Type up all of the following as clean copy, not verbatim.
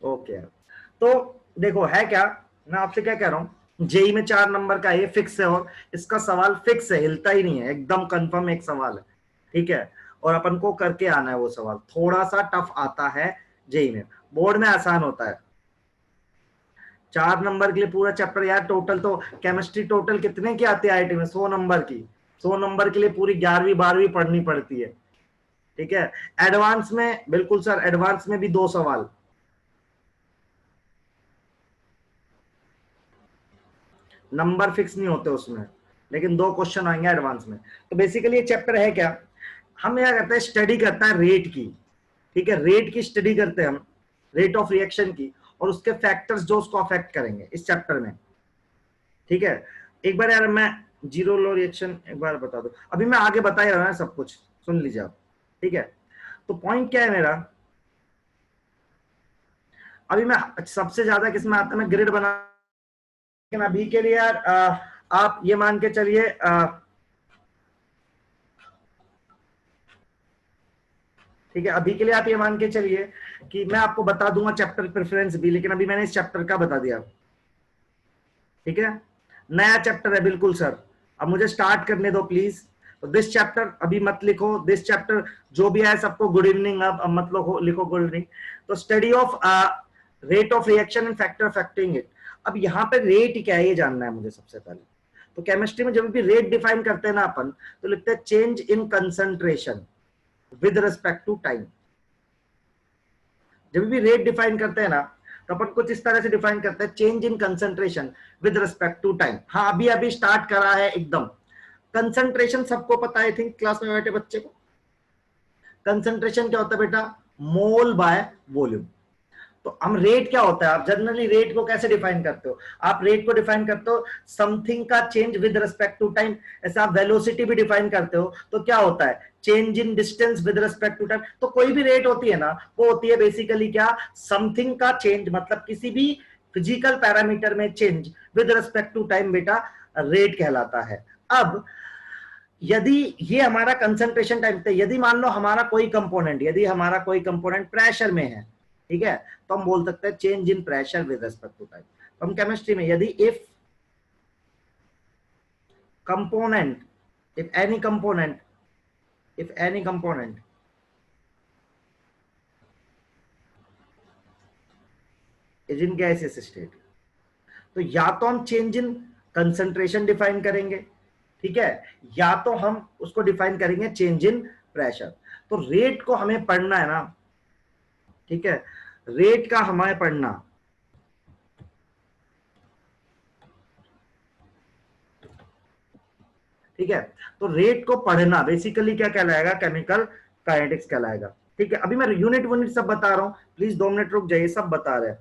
Okay, तो देखो है क्या, मैं आपसे क्या कह रहा हूँ, जेई में 4 नंबर का ये फिक्स है और इसका सवाल फिक्स है, हिलता ही नहीं है, एकदम कंफर्म एक सवाल है, ठीक है। और अपन को करके आना है वो सवाल, थोड़ा सा टफ आता है जेई में, बोर्ड में आसान होता है। 4 नंबर के लिए पूरा चैप्टर यार, टोटल तो केमिस्ट्री टोटल कितने की आती है आईआईटी में, 100 नंबर की, 100 नंबर के लिए पूरी 11वीं 12वीं पढ़नी पड़ती है, ठीक है। एडवांस में बिल्कुल सर, एडवांस में भी 2 सवाल, नंबर फिक्स नहीं होते उसमें, लेकिन 2 क्वेश्चन आएंगे एडवांस में। तो बेसिकली ये चैप्टर है क्या, हम क्या करते हैं, स्टडी करता है रेट की, ठीक है, रेट की स्टडी करते हैं हम, रेट ऑफ रिएक्शन की, और उसके फैक्टर्स जो उसको अफेक्ट करेंगे इस चैप्टर में, ठीक है। एक बार यार मैं जीरो लो रिएक्शन एक बार बता दो, अभी मैं आगे बता ही रहा हूं सब कुछ, सुन लीजिए आप, ठीक है। तो पॉइंट क्या है मेरा, अभी मैं सबसे ज्यादा किसमें आता है, मैं ग्रिड बना, लेकिन अभी के लिए यार आप ये मान के चलिए, ठीक है, अभी के लिए आप ये मान के चलिए कि मैं आपको बता दूंगा चैप्टर प्रेफरेंस भी, लेकिन अभी मैंने इस चैप्टर का बता दिया, ठीक है। नया चैप्टर है बिल्कुल सर, अब मुझे स्टार्ट करने दो प्लीज। तो दिस चैप्टर अभी मत लिखो, दिस चैप्टर जो भी है सबको गुड इवनिंग, अब मत लिखो गुड इवनिंग। तो study of rate of reaction and factor affecting it, अब यहाँ पे रेट क्या है ये जानना है मुझे सबसे पहले। तो केमिस्ट्री में जब भी रेट डिफाइन करते हैं ना अपन, तो लिखते हैं change in concentration with respect to time. जब भी रेट डिफाइन करते हैं ना, तो अपन कुछ इस तरह से डिफाइन करते हैं, change in concentration with respect to time. हाँ अभी अभी स्टार्ट करा है एकदम। कंसंट्रेशन सबको पता है, आई थिंक क्लास में बैठे बच्चे को कंसंट्रेशन क्या होता है बेटा, मोल बाय वॉल्यूम। तो हम रेट क्या होता है, आप जनरली रेट को कैसे डिफाइन करते हो, आप रेट को डिफाइन करते हो समथिंग का change with respect to time. ऐसा आप वेलोसिटी भी डिफाइन करते हो, तो क्या होता है, change in distance with respect to time. तो कोई भी रेट होती है ना, वो होती है बेसिकली क्या, समथिंग का चेंज, मतलब किसी भी फिजिकल पैरामीटर में change with respect to time, बेटा रेट कहलाता है। अब यदि ये हमारा कंसंट्रेशन टाइम पे, यदि मान लो हमारा कोई कंपोनेंट, यदि हमारा कोई कंपोनेंट प्रेशर में है, ठीक है, तो हम बोल सकते हैं change in pressure with respect to time. तो हम केमिस्ट्री में यदि if component, if any component, if any component is in gaseous state, तो या तो हम चेंज इन कंसंट्रेशन डिफाइन करेंगे, ठीक है, या तो हम उसको डिफाइन करेंगे चेंज इन प्रेशर। तो रेट को हमें पढ़ना है ना, ठीक है, रेट का हमें पढ़ना, ठीक है। तो रेट को पढ़ना बेसिकली क्या कहलाएगा, केमिकल काइनेटिक्स कहलाएगा, ठीक है। अभी मैं यूनिट सब बता रहा हूं, प्लीज 2 मिनट रुक जाइए, सब बता रहे हैं,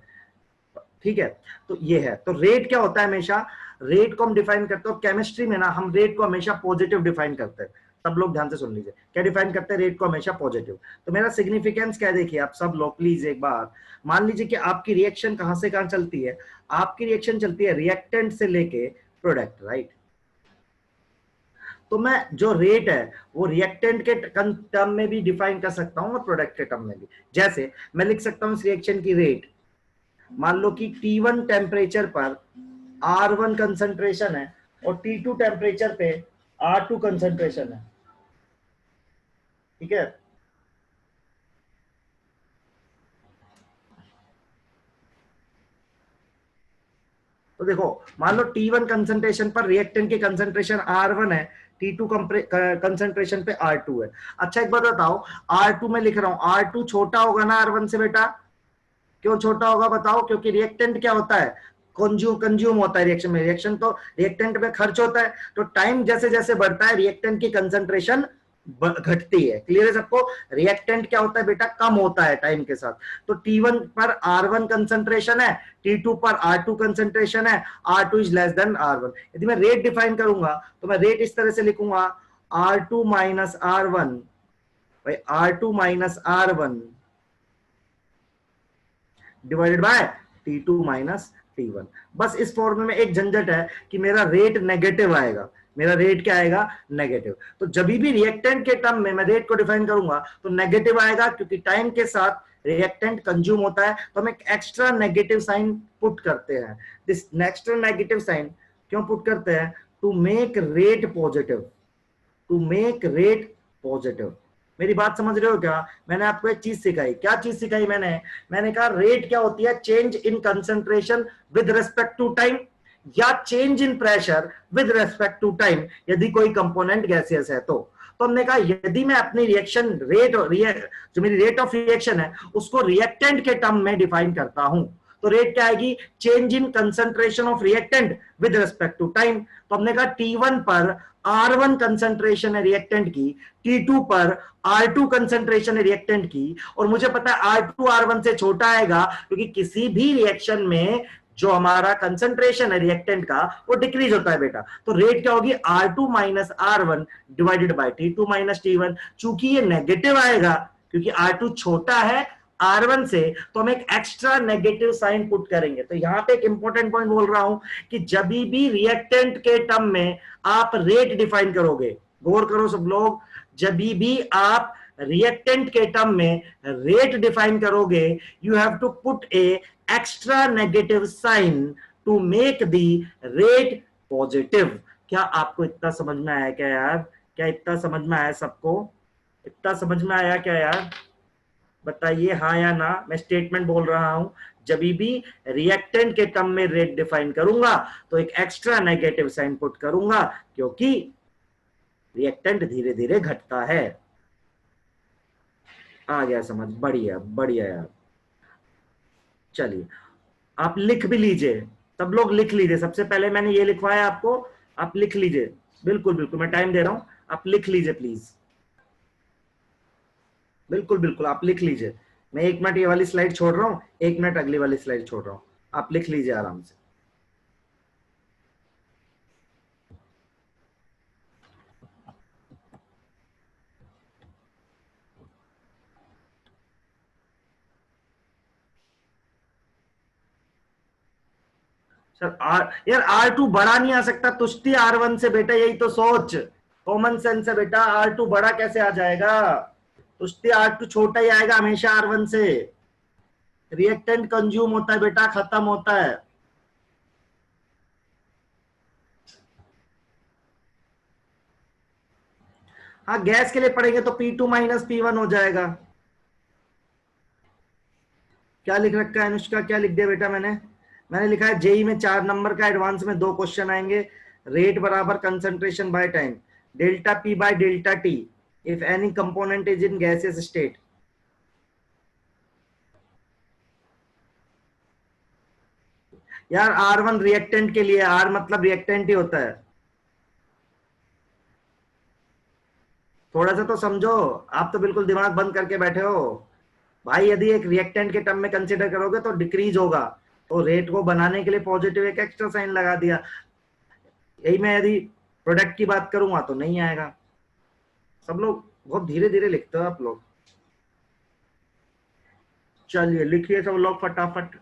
ठीक है। तो ये है, तो रेट क्या होता है, हमेशा रेट को हम डिफाइन करते हो केमिस्ट्री में ना, हम रेट को हमेशा पॉजिटिव डिफाइन करते हैं। सब लोग ध्यान से सुन लीजिए, क्या डिफाइन करते हैं, रेट को हमेशा पॉजिटिव। तो मेरा सिग्निफिकेंस क्या है, देखिए आप सब लोग प्लीज एक बार मान लीजिए कि आपकी रिएक्शन कहां से कहां चलती है, आपकी रिएक्शन चलती है रिएक्टेंट से लेके प्रोडक्ट, राइट। तो मैं जो रेट है वो रिएक्टेंट के टर्म में भी डिफाइन कर सकता हूं और प्रोडक्ट के टर्म में भी। जैसे मैं लिख सकता हूं इस रिएक्शन की रेट, मान लो कि T1 टेम्परेचर पर R1 कंसंट्रेशन है और T2 टेम्परेचर पे R2 कंसंट्रेशन है, ठीक है। तो देखो मान लो T1 कंसंट्रेशन पर रिएक्टेंट की कंसंट्रेशन R1 है, T2 कंसंट्रेशन पे R2 है। अच्छा एक बात बताओ, R2 में लिख रहा हूं, R2 छोटा होगा ना R1 से बेटा, क्यों छोटा होगा बताओ, क्योंकि रिएक्टेंट क्या होता है, कंज्यूम होता है रिएक्शन में, रिएक्शन तो रिएक्टेंट में खर्च होता है, तो टाइम जैसे जैसे बढ़ता है रिएक्टेंट की कंसंट्रेशन घटती है। क्लियर है सबको, रिएक्टेंट क्या होता है बेटा, कम होता है टाइम के साथ। तो T1 पर R1 कंसंट्रेशन है, T2 पर R2 कंसंट्रेशन है, R2 is less than R1। यदि मैं रेट डिफाइन करूंगा तो मैं रेट इस तरह से लिखूंगा, R2 माइनस R1 भाई, R2 minus R1 divided by T2 minus T1। बस इस फॉर्मूले में एक झंझट है कि मेरा रेट नेगेटिव आएगा, मेरा रेट क्या आएगा, नेगेटिव। तो जब भी रिएक्टेंट के टर्म में मैं रेट को डिफाइन करूंगा तो नेगेटिव आएगा, क्योंकि टाइम के साथ रिएक्टेंट कंज्यूम होता है तो हम एक एक्स्ट्रा नेगेटिव साइन पुट करते हैं। दिस एक्स्ट्रा नेगेटिव साइन क्यों पुट करते हैं? To make rate positive, to make rate positive. मेरी बात समझ रहे हो क्या? मैंने आपको एक चीज सिखाई। क्या चीज सिखाई मैंने कहा रेट क्या होती है? Change in concentration with respect to time, या change in pressure with respect to time यदि कोई कंपोनेंट गैसियस है तो हमने कहा यदि मैं अपनी रिएक्शन रेट, जो मेरी रेट ऑफ रिएक्शन है उसको रिएक्टेंट के टर्म में डिफाइन करता हूं तो रेट क्या आएगी? Change in concentration of reactant with respect to time. तो हमने कहा T1 पर R1 कंसंट्रेशन है रिएक्टेंट की, T2 पर R2 कंसंट्रेशन है रिएक्टेंट की, और मुझे पता है R2 R1 से छोटा आएगा क्योंकि किसी भी रिएक्शन में जो हमारा कंसंट्रेशन है रिएक्टेंट का वो डिक्रीज होता है बेटा। तो रेट क्या होगी? R2 minus R1 divided by T2 minus T1। चूंकि ये नेगेटिव आएगा क्योंकि R2 छोटा है R1 से तो हम एक एक्स्ट्रा नेगेटिव साइन पुट करेंगे। तो यहां पे एक इंपॉर्टेंट पॉइंट बोल रहा हूं कि जब भी रिएक्टेंट के टर्म में आप रेट डिफाइन करोगे, गौर करो सब लोग, जब भी आप रिएक्टेंट के टर्म में रेट डिफाइन करोगे you have to put a extra negative sign to make the rate positive. क्या आपको इतना समझ में आया क्या यार? क्या इतना समझ में आया सबको? इतना समझ में आया क्या यार? बताइए हाँ या ना। मैं स्टेटमेंट बोल रहा हूं, जब भी रिएक्टेंट के टर्म में रेट डिफाइन करूंगा तो एक एक्स्ट्रा नेगेटिव साइन पुट करूंगा क्योंकि रिएक्टेंट धीरे धीरे घटता है। आ गया समझ? बढ़िया बढ़िया यार। चलिए आप लिख भी लीजिए, सब लोग लिख लीजिए। सबसे पहले मैंने ये लिखवाया आपको, आप लिख लीजिए। बिल्कुल बिल्कुल मैं टाइम दे रहा हूं, आप लिख लीजिए प्लीज। बिल्कुल बिल्कुल आप लिख लीजिए। मैं 1 मिनट ये वाली स्लाइड छोड़ रहा हूं, 1 मिनट अगली वाली स्लाइड छोड़ रहा हूं, आप लिख लीजिए आराम से। सर यार R2 बड़ा नहीं आ सकता तुष्टि R1 से बेटा, यही तो सोच, कॉमन सेंस है बेटा। R2 बड़ा कैसे आ जाएगा? तुष्टि R2 छोटा ही आएगा हमेशा R1 से। रिएक्टेंट कंज्यूम होता है बेटा, खत्म होता है। हाँ गैस के लिए पढ़ेंगे तो P2 माइनस P1 हो जाएगा। क्या लिख रखा है अनुष्का? क्या लिख दिया बेटा मैंने लिखा है जेई में 4 नंबर का एडवांस में 2 क्वेश्चन आएंगे। रेट बराबर concentration by time, delta P by delta T if any component is in gaseous state. यार R1 रिएक्टेंट के लिए, R मतलब रिएक्टेंट ही होता है। थोड़ा सा तो समझो, आप तो बिल्कुल दिमाग बंद करके बैठे हो भाई। यदि एक रिएक्टेंट के टर्म में कंसीडर करोगे तो डिक्रीज होगा, तो रेट को बनाने के लिए पॉजिटिव एक एक्स्ट्रा साइन लगा दिया। यही मैं यदि प्रोडक्ट की बात करूंगा तो नहीं आएगा। सब लोग बहुत धीरे धीरे लिखते हो आप लोग। चलिए लिखिए सब लोग फटाफट।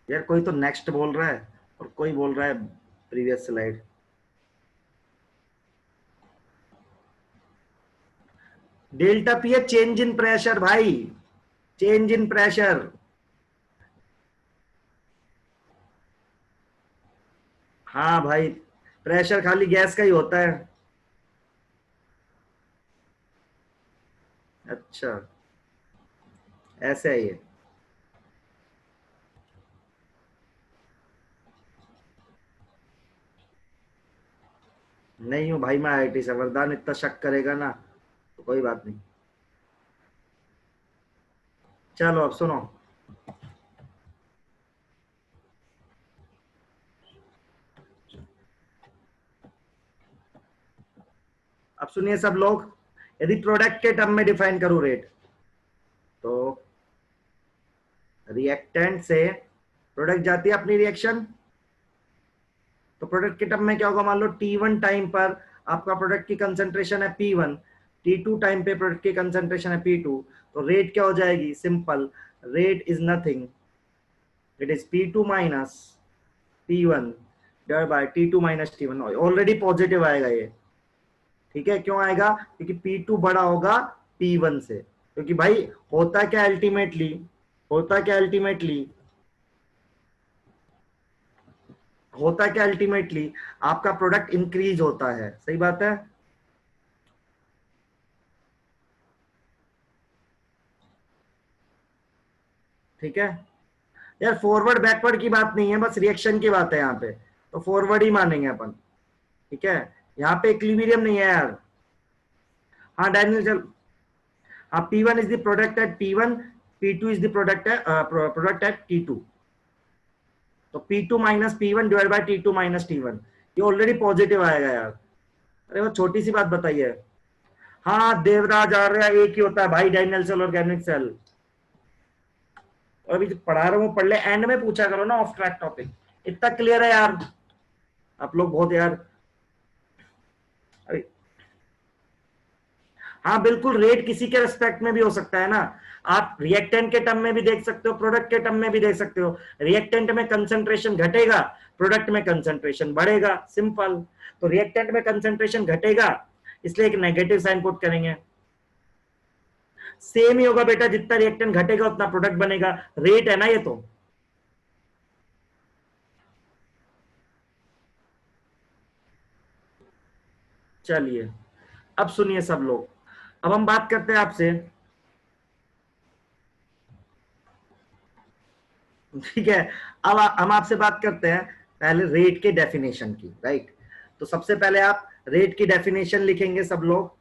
यार कोई तो नेक्स्ट बोल रहा है और कोई बोल रहा है प्रीवियस स्लाइड। डेल्टा पी है चेंज इन प्रेशर भाई, चेंज इन प्रेशर। हाँ भाई, प्रेशर खाली गैस का ही होता है। अच्छा ऐसे है ये। नहीं हूँ भाई मैं IIT से, वरदान इतना शक करेगा ना तो कोई बात नहीं। चलो अब सुनो, अब सुनिए सब लोग। यदि प्रोडक्ट के टर्म में डिफाइन करूं रेट, तो रिएक्टेंट से प्रोडक्ट जाती है अपनी रिएक्शन, तो प्रोडक्ट के टर्म में क्या होगा? मान लो T1 टाइम पर आपका प्रोडक्ट की कंसंट्रेशन है P1, T2 टाइम पे प्रोडक्ट की कंसंट्रेशन है P2, तो रेट क्या हो जाएगी? Simple, rate is nothing, it is P2 minus P1 divide by T2 minus T1। Already positive आएगा ये। ठीक है, क्यों आएगा? क्योंकि P2 बड़ा होगा P1 से, क्योंकि भाई होता क्या अल्टीमेटली, होता क्या अल्टीमेटली, होता क्या अल्टीमेटली, आपका प्रोडक्ट इंक्रीज होता है, सही बात है। ठीक है यार, फॉरवर्ड बैकवर्ड की बात नहीं है, बस रिएक्शन की बात है यहाँ पे, तो फॉरवर्ड ही मानेंगे अपन। ठीक है, यहाँ पे इक्विलिब्रियम नहीं है यार। हाँ डायनेमिक चल, हाँ P1 is the product at P1, P2 is the product at T2, तो P2 minus P1 divide by T2 minus T1, ये ऑलरेडी पॉजिटिव आएगा यार। अरे वो छोटी सी बात बताइए। हाँ देवराज आर्या एक ही होता है भाई, डायनेमिक सेल ऑर्गेनिक सेल। और अभी जो पढ़ा रहा हूँ पढ़ ले, एंड में पूछा करो ना ऑफ ट्रैक टॉपिक। इतना क्लियर है यार आप लोग बहुत यार। अभी हाँ बिल्कुल, रेट किसी के रेस्पेक्ट में भी हो सकता है ना, आप रिएक्टेंट के टर्म में भी देख सकते हो, प्रोडक्ट के टर्म में भी देख सकते हो। रिएक्टेंट में कंसंट्रेशन घटेगा, प्रोडक्ट में कंसंट्रेशन बढ़ेगा, सिंपल। तो रिएक्टेंट में कंसंट्रेशन घटेगा, इसलिए एक नेगेटिव साइन पुट करेंगे। सेम ही होगा बेटा, जितना रिएक्टेंट घटेगा उतना प्रोडक्ट बनेगा, रेट है ना ये तो। चलिए अब सुनिए सब लोग, अब हम बात करते हैं आपसे। ठीक है, अब हम आपसे बात करते हैं पहले रेट के डेफिनेशन की, राइट। तो सबसे पहले आप रेट की डेफिनेशन लिखेंगे सब लोग,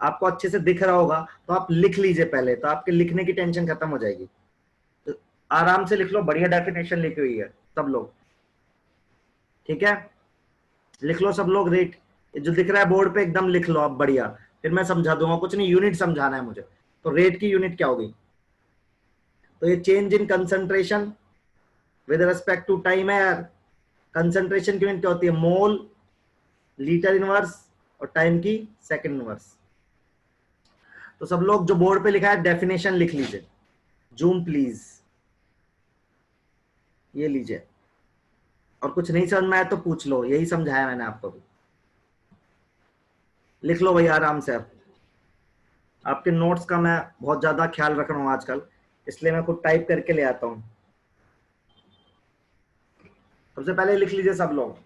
आपको अच्छे से दिख रहा होगा तो आप लिख लीजिए पहले, तो आपके लिखने की टेंशन खत्म हो जाएगी। तो आराम से लिख लो, बढ़िया डेफिनेशन लिखी हुई है सब लोग। ठीक है, लिख लो सब लोग रेट, जो दिख रहा है बोर्ड पे एकदम लिख लो आप, बढ़िया। फिर मैं समझा दूंगा, कुछ नहीं, यूनिट समझाना है मुझे। तो रेट की यूनिट क्या होगी? तो ये change in concentration with respect to time है यार। कंसंट्रेशन की यूनिट क्या होती है? मोल, लीटर इनवर्स, और टाइम की सेकंड इनवर्स। तो सब लोग जो बोर्ड पे लिखा है डेफिनेशन लिख लीजिए, जूम प्लीज, ये लीजिए। और कुछ नहीं समझ में आया तो पूछ लो, यही समझाया मैंने आपको भी। लिख लो भाई आराम से। आप आपके नोट्स का मैं बहुत ज्यादा ख्याल रख रहा हूँ आजकल, इसलिए मैं खुद टाइप करके ले आता हूँ। सबसे पहले लिख लीजिए सब लोग।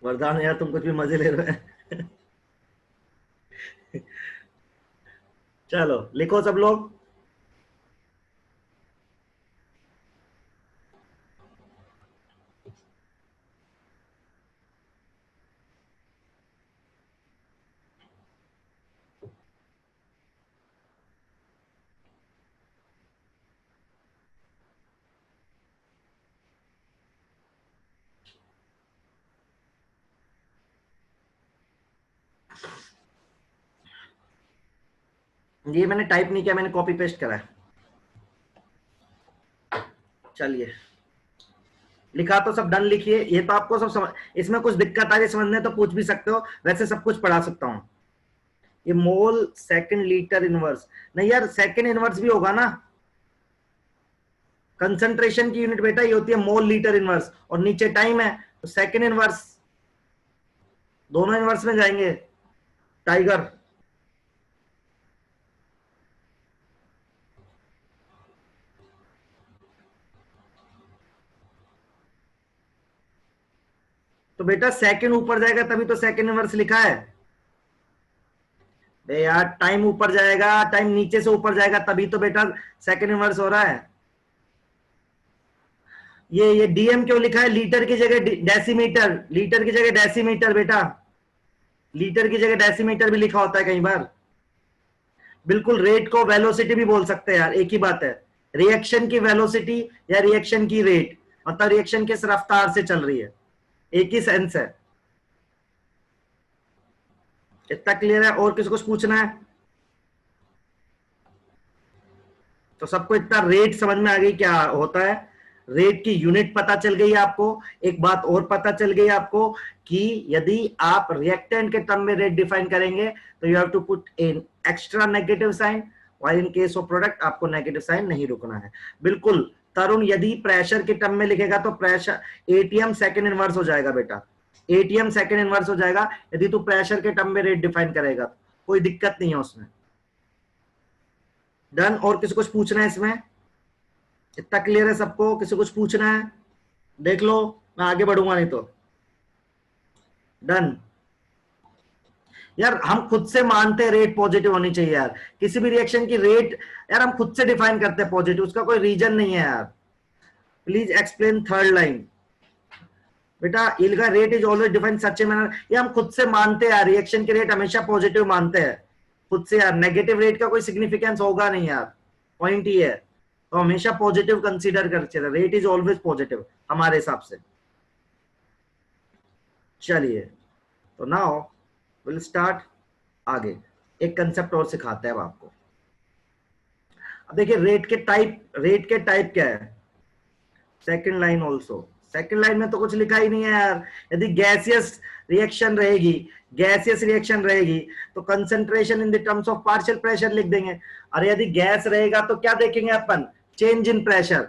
वरदान यार तुम कुछ भी मजे ले रहे हैं। चलो लिखो सब लोग। ये मैंने टाइप नहीं किया, मैंने कॉपी पेस्ट करा है। चलिए लिखा तो सब डन, लिखिए। ये तो आपको सब समझ, इसमें कुछ दिक्कत आ रही समझने तो पूछ भी सकते हो, वैसे सब कुछ पढ़ा सकता हूँ। ये मोल सेकंड लीटर इनवर्स, नहीं यार सेकंड इनवर्स भी होगा ना। कंसंट्रेशन की यूनिट बेटा ये होती है मोल लीटर इनवर्स, और नीचे टाइम है तो सेकंड इनवर्स, दोनों इनवर्स में जाएंगे टाइगर। तो बेटा सेकंड ऊपर जाएगा तभी तो सेकंड इनवर्स लिखा है। बे यार टाइम ऊपर जाएगा, टाइम नीचे से ऊपर जाएगा तभी तो बेटा सेकंड इनवर्स हो रहा है। ये डीएम क्यों लिखा है? लीटर की जगह डेसीमीटर, लीटर की जगह डेसीमीटर बेटा, लीटर की जगह डेसीमीटर भी लिखा होता है कई बार। बिल्कुल, रेट को वेलोसिटी भी बोल सकते हैं यार, एक ही बात है। रिएक्शन की वेलोसिटी या रिएक्शन की रेट, मतलब रिएक्शन किस रफ्तार से चल रही है, एक ही सेंस है। इतना क्लियर है? और किसी कुछ पूछना है? तो सबको इतना रेट समझ में आ गई क्या होता है, रेट की यूनिट पता चल गई आपको। एक बात और पता चल गई आपको कि यदि आप रिएक्टेंट के टर्म में रेट डिफाइन करेंगे तो you have to put in extra negative sign, while in case of product आपको नेगेटिव साइन नहीं रुकना है। बिल्कुल तरुण यदि प्रेशर के टर्म में लिखेगा तो प्रेशर एटीएम सेकंड इनवर्स हो जाएगा बेटा, एटीएम सेकंड इनवर्स हो जाएगा यदि तू प्रेशर के टर्म में रेट डिफाइन करेगा, कोई दिक्कत नहीं है उसमें। डन। और किसी कुछ पूछना है इसमें? इतना क्लियर है सबको? किसी कुछ पूछना है? देख लो, मैं आगे बढ़ूंगा नहीं तो। डन। यार हम खुद से मानते हैं रेट पॉजिटिव होनी चाहिए यार, किसी भी रिएक्शन की रेट यार हम खुद से डिफाइन करते हैं पॉजिटिव, उसका कोई रीजन नहीं है यार। Please explain third line. बेटा इनका rate is always define such a manner, ये हम खुद से मानते हैं यार, रिएक्शन की रेट हमेशा पॉजिटिव मानते हैं खुद से यार, नेगेटिव रेट का कोई सिग्निफिकेंस होगा नहीं यार, पॉइंट ही है। तो हमेशा पॉजिटिव कंसीडर करते हैं, रेट इज ऑलवेज पॉजिटिव हमारे हिसाब से। चलिए तो नाउ विल स्टार्ट आगे, एक कंसेप्ट और सिखाते हैं अब आपको। अब देखिए रेट के टाइप क्या है, second line also, second line में तो कुछ लिखा ही नहीं है यार। यदि गैसियस रिएक्शन रहेगी, गैसियस रिएक्शन रहेगी तो concentration in the terms of partial pressure लिख देंगे। और यदि गैस रहेगा तो क्या देखेंगे अपन, चेंज इन प्रेशर,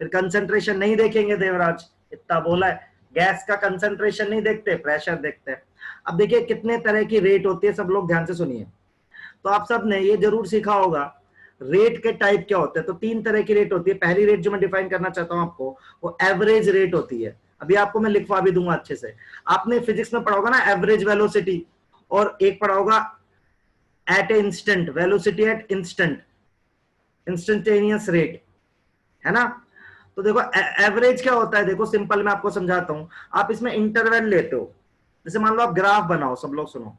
फिर कंसंट्रेशन नहीं देखेंगे देवराज, इतना बोला है। गैस का कंसंट्रेशन नहीं देखते, प्रेशर देखते हैं। अब देखिए कितने तरह की रेट होती है, सब लोग ध्यान से सुनिए। तो आप सब ने ये जरूर सीखा होगा रेट के टाइप क्या होते हैं। तो तीन तरह की रेट होती है। पहली रेट जो मैं डिफाइन करना चाहता हूं आपको, वो एवरेज रेट होती है। अभी आपको मैं लिखवा भी दूंगा अच्छे से। आपने फिजिक्स में पढ़ा होगा ना एवरेज वेलोसिटी, और एक पढ़ा होगा at a instant, velocity at instant, instantaneous rate, है ना। तो देखो एवरेज क्या होता है, देखो सिंपल मैं आपको समझाता हूं। आप इसमें इंटरवल लेते हो, जैसे मान लो आप ग्राफ बनाओ, सब लोग सुनो।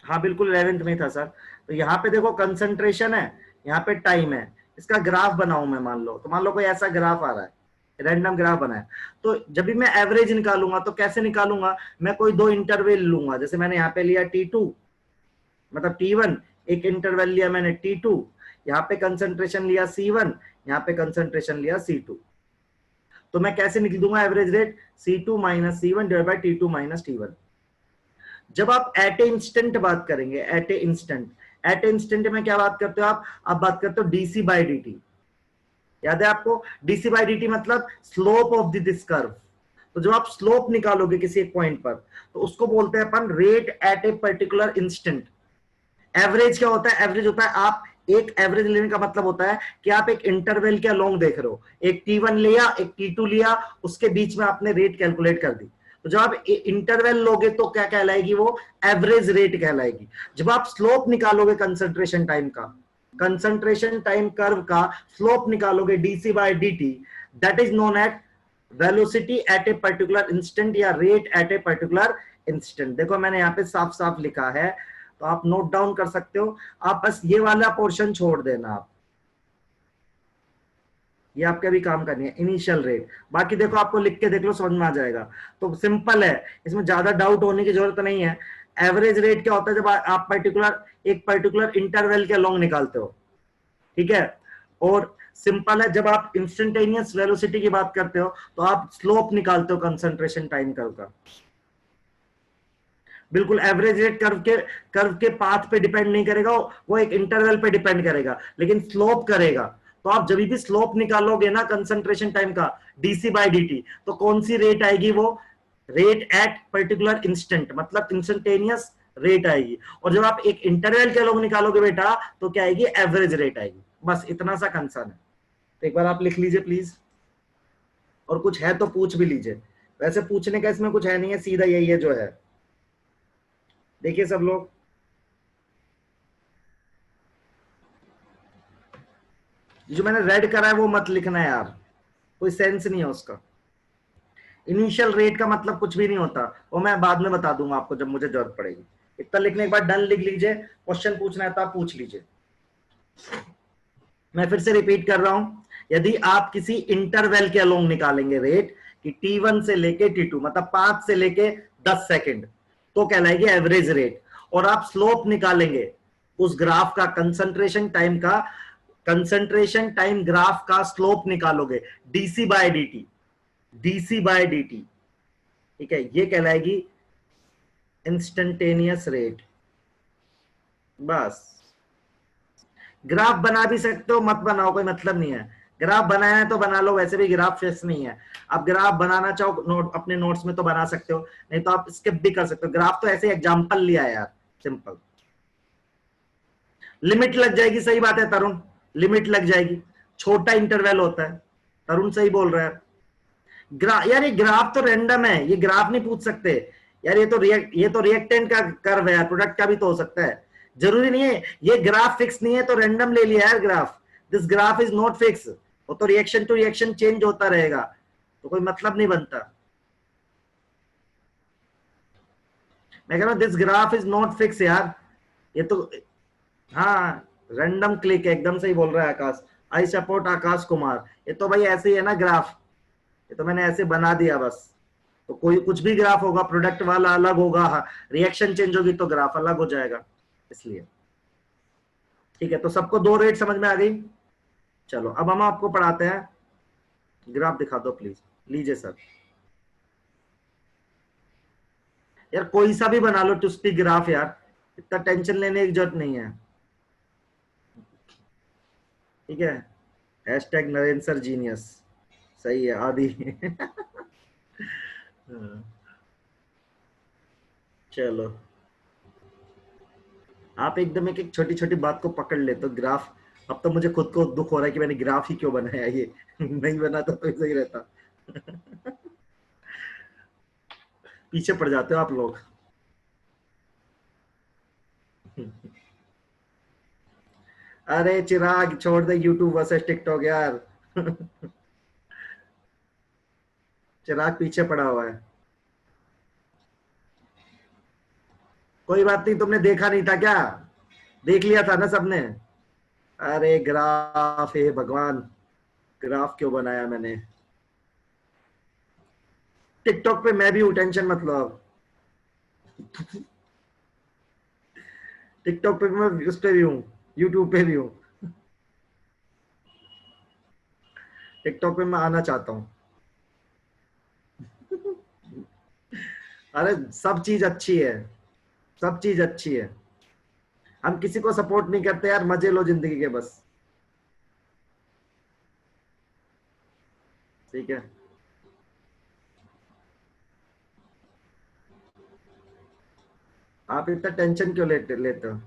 हाँ बिल्कुल 11th में था सर। तो यहाँ पे देखो कंसंट्रेशन है, यहाँ पे टाइम है, इसका ग्राफ बनाऊं मैं, मान लो। तो मान लो कोई ऐसा ग्राफ आ रहा है, रैंडम ग्राफ बना है। तो जब भी मैं एवरेज निकालूंगा तो कैसे निकालूंगा, मैं कोई दो इंटरवल लूंगा। जैसे मैंने यहाँ पे लिया T2, मतलब T1, एक इंटरवल लिया मैंने T2, यहाँ पे कंसंट्रेशन लिया C1, यहाँ पे कंसंट्रेशन लिया C2। तो मैं कैसे निकल दूंगा average rate, C2 minus C1 divide by T2 minus T1। जब आप एट ए इंस्टेंट बात करेंगे, eight a instant, eight a instant में क्या बात करते हो आप बात करते हो डीसी बाई dt। याद है आपको, डीसी बाई dt मतलब स्लोप ऑफ दिस कर्व। तो जब आप स्लोप निकालोगे किसी एक पॉइंट पर, तो उसको बोलते हैं अपन rate at a particular instant. Average क्या होता है, एवरेज होता है आप एक एवरेज लेने का मतलब होता है कि आप एक इंटरवल के अलोंग देख रहे हो, एक T1 लिया, एक T2 लिया, उसके बीच में आपने रेट कैलकुलेट कर दी। तो जब आप इंटरवल लोगे तो क्या कहलाएगी, वो एवरेज रेट कहलाएगी। जब आप स्लोप निकालोगे कंसंट्रेशन टाइम का, कंसंट्रेशन टाइम कर्व का स्लोप निकालोगे DC by dt, that is known at velocity at a particular instant या rate at a particular instant. देखो मैंने यहाँ पे साफ साफ लिखा है, तो आप नोट डाउन कर सकते हो। आप बस ये वाला पोर्शन छोड़ देना, आप ये आपके भी काम करनी है, इनिशियल रेट। बाकी देखो आपको लिख के देख लो, समझ में आ जाएगा। तो सिंपल है, इसमें ज्यादा डाउट होने की जरूरत नहीं है। एवरेज रेट क्या होता है, जब आप एक पर्टिकुलर इंटरवल के लॉन्ग निकालते हो, ठीक है। और सिंपल है, जब आप इंस्टेंटेनियस वेलोसिटी की बात करते हो तो आप स्लोप निकालते हो कंसंट्रेशन टाइम कर्व का। बिल्कुल एवरेज रेट कर्व के पाथ पे डिपेंड नहीं करेगा, वो एक इंटरवल पे डिपेंड करेगा, लेकिन स्लोप करेगा। तो आप जब भी स्लोप निकालोगे ना कंसंट्रेशन टाइम का डीसी बाय dt, तो कौन सी रेट आएगी, वो रेट एट पर्टिकुलर इंस्टेंट, मतलब इंस्टेंटेनियस रेट आएगी। और जब आप एक इंटरवल के लोग निकालोगे बेटा, तो क्या आएगी, एवरेज रेट आएगी। बस इतना सा कंसर्न है। तो एक बार आप लिख लीजिए प्लीज, और कुछ है तो पूछ भी लीजिए। वैसे पूछने का इसमें कुछ है नहीं है, सीधा यही है जो है। देखिए सब लोग, जो मैंने रेड करा है वो मत लिखना है यार, कोई सेंस नहीं है उसका। इनिशियल रेट का मतलब कुछ भी नहीं होता, वो मैं बाद में बता दूंगा आपको जब मुझे जरूरत पड़ेगी। इतना लिखने के बाद डन लिख लीजिए। क्वेश्चन पूछना है तो आप पूछ लीजिए। मैं फिर से रिपीट कर रहा हूं, यदि आप किसी इंटरवल के अलोंग निकालेंगे रेट कि T1 से लेके T2, मतलब 5 से लेके 10 सेकंड, तो कहलाएगी एवरेज रेट। और आप स्लोप निकालेंगे उस ग्राफ का, कंसंट्रेशन टाइम ग्राफ का स्लोप निकालोगे DC by dt, dc by dt, ठीक है, ये कहलाएगी इंस्टेंटेनियस रेट। बस ग्राफ बना भी सकते हो, मत बनाओ, कोई मतलब नहीं है। ग्राफ बनाया है तो बना लो, वैसे भी ग्राफ फिक्स नहीं है। आप ग्राफ बनाना चाहो नोट अपने नोट्स में तो बना सकते हो, नहीं तो आप स्किप भी कर सकते हो। ग्राफ तो ऐसे एग्जांपल लिया है यार, सिंपल। लिमिट लग जाएगी, सही बात है तरुण, लिमिट लग जाएगी, छोटा इंटरवल होता है। तरुण सही बोल रहा है। यार ये ग्राफ तो रैंडम है, ये ग्राफ नहीं पूछ सकते यार। ये तो रिएक्टेंट का कर्व है यार, प्रोडक्ट का भी तो हो सकता है, जरूरी नहीं है। ये ग्राफ फिक्स नहीं है तो रैंडम ले लिया यार graph. This graph is not fix, वो तो रिएक्शन टू रिएक्शन चेंज होता रहेगा, तो कोई मतलब नहीं बनता। मैं कह रहा हूं this graph is not fix यार, ये तो, हाँ रैंडम क्लिक है, एकदम सही बोल रहा है आकाश। I support Akash Kumar. ये तो भाई ऐसे ही है ना ग्राफ, ये तो मैंने ऐसे बना दिया बस। तो कोई कुछ भी ग्राफ होगा, प्रोडक्ट वाला अलग होगा, रिएक्शन चेंज होगी तो ग्राफ अलग हो जाएगा, इसलिए। ठीक है, तो सबको दो रेट समझ में आ गई। चलो अब हम आपको पढ़ाते हैं, ग्राफ दिखा दो प्लीज। लीजिए सर, यार कोई सा भी बना लो टूस्पी ग्राफ यार, इतना टेंशन लेने की जरूरत नहीं है। ठीक है, हैशटैग नरेंद्र सर जीनियस, सही है आदि। चलो, आप एकदम एक एक छोटी छोटी बात को पकड़ लेते हो। ग्राफ, अब तो मुझे खुद को दुख हो रहा है कि मैंने ग्राफ ही क्यों बनाया, ये नहीं बनाता तो सही रहता। पीछे पड़ जाते हो आप लोग। अरे चिराग छोड़ दे यूट्यूब वर्सेस टिकटॉक यार। चिराग पीछे पड़ा हुआ है। कोई बात नहीं, तुमने देखा नहीं था क्या? देख लिया था ना सबने। अरे ग्राफ, हे भगवान, ग्राफ क्यों बनाया मैंने? टिकटॉक पे मैं भी हूँ, टेंशन मत लो आप। टिकटॉक पे भी मैं उस पे भी हूँ, यूट्यूब पे भी हूँ। टिकटॉक पे मैं आना चाहता हूँ। अरे सब चीज अच्छी है, सब चीज अच्छी है। हम किसी को सपोर्ट नहीं करते यार, मजे लो जिंदगी के बस। ठीक है, आप इतना टेंशन क्यों लेते हो?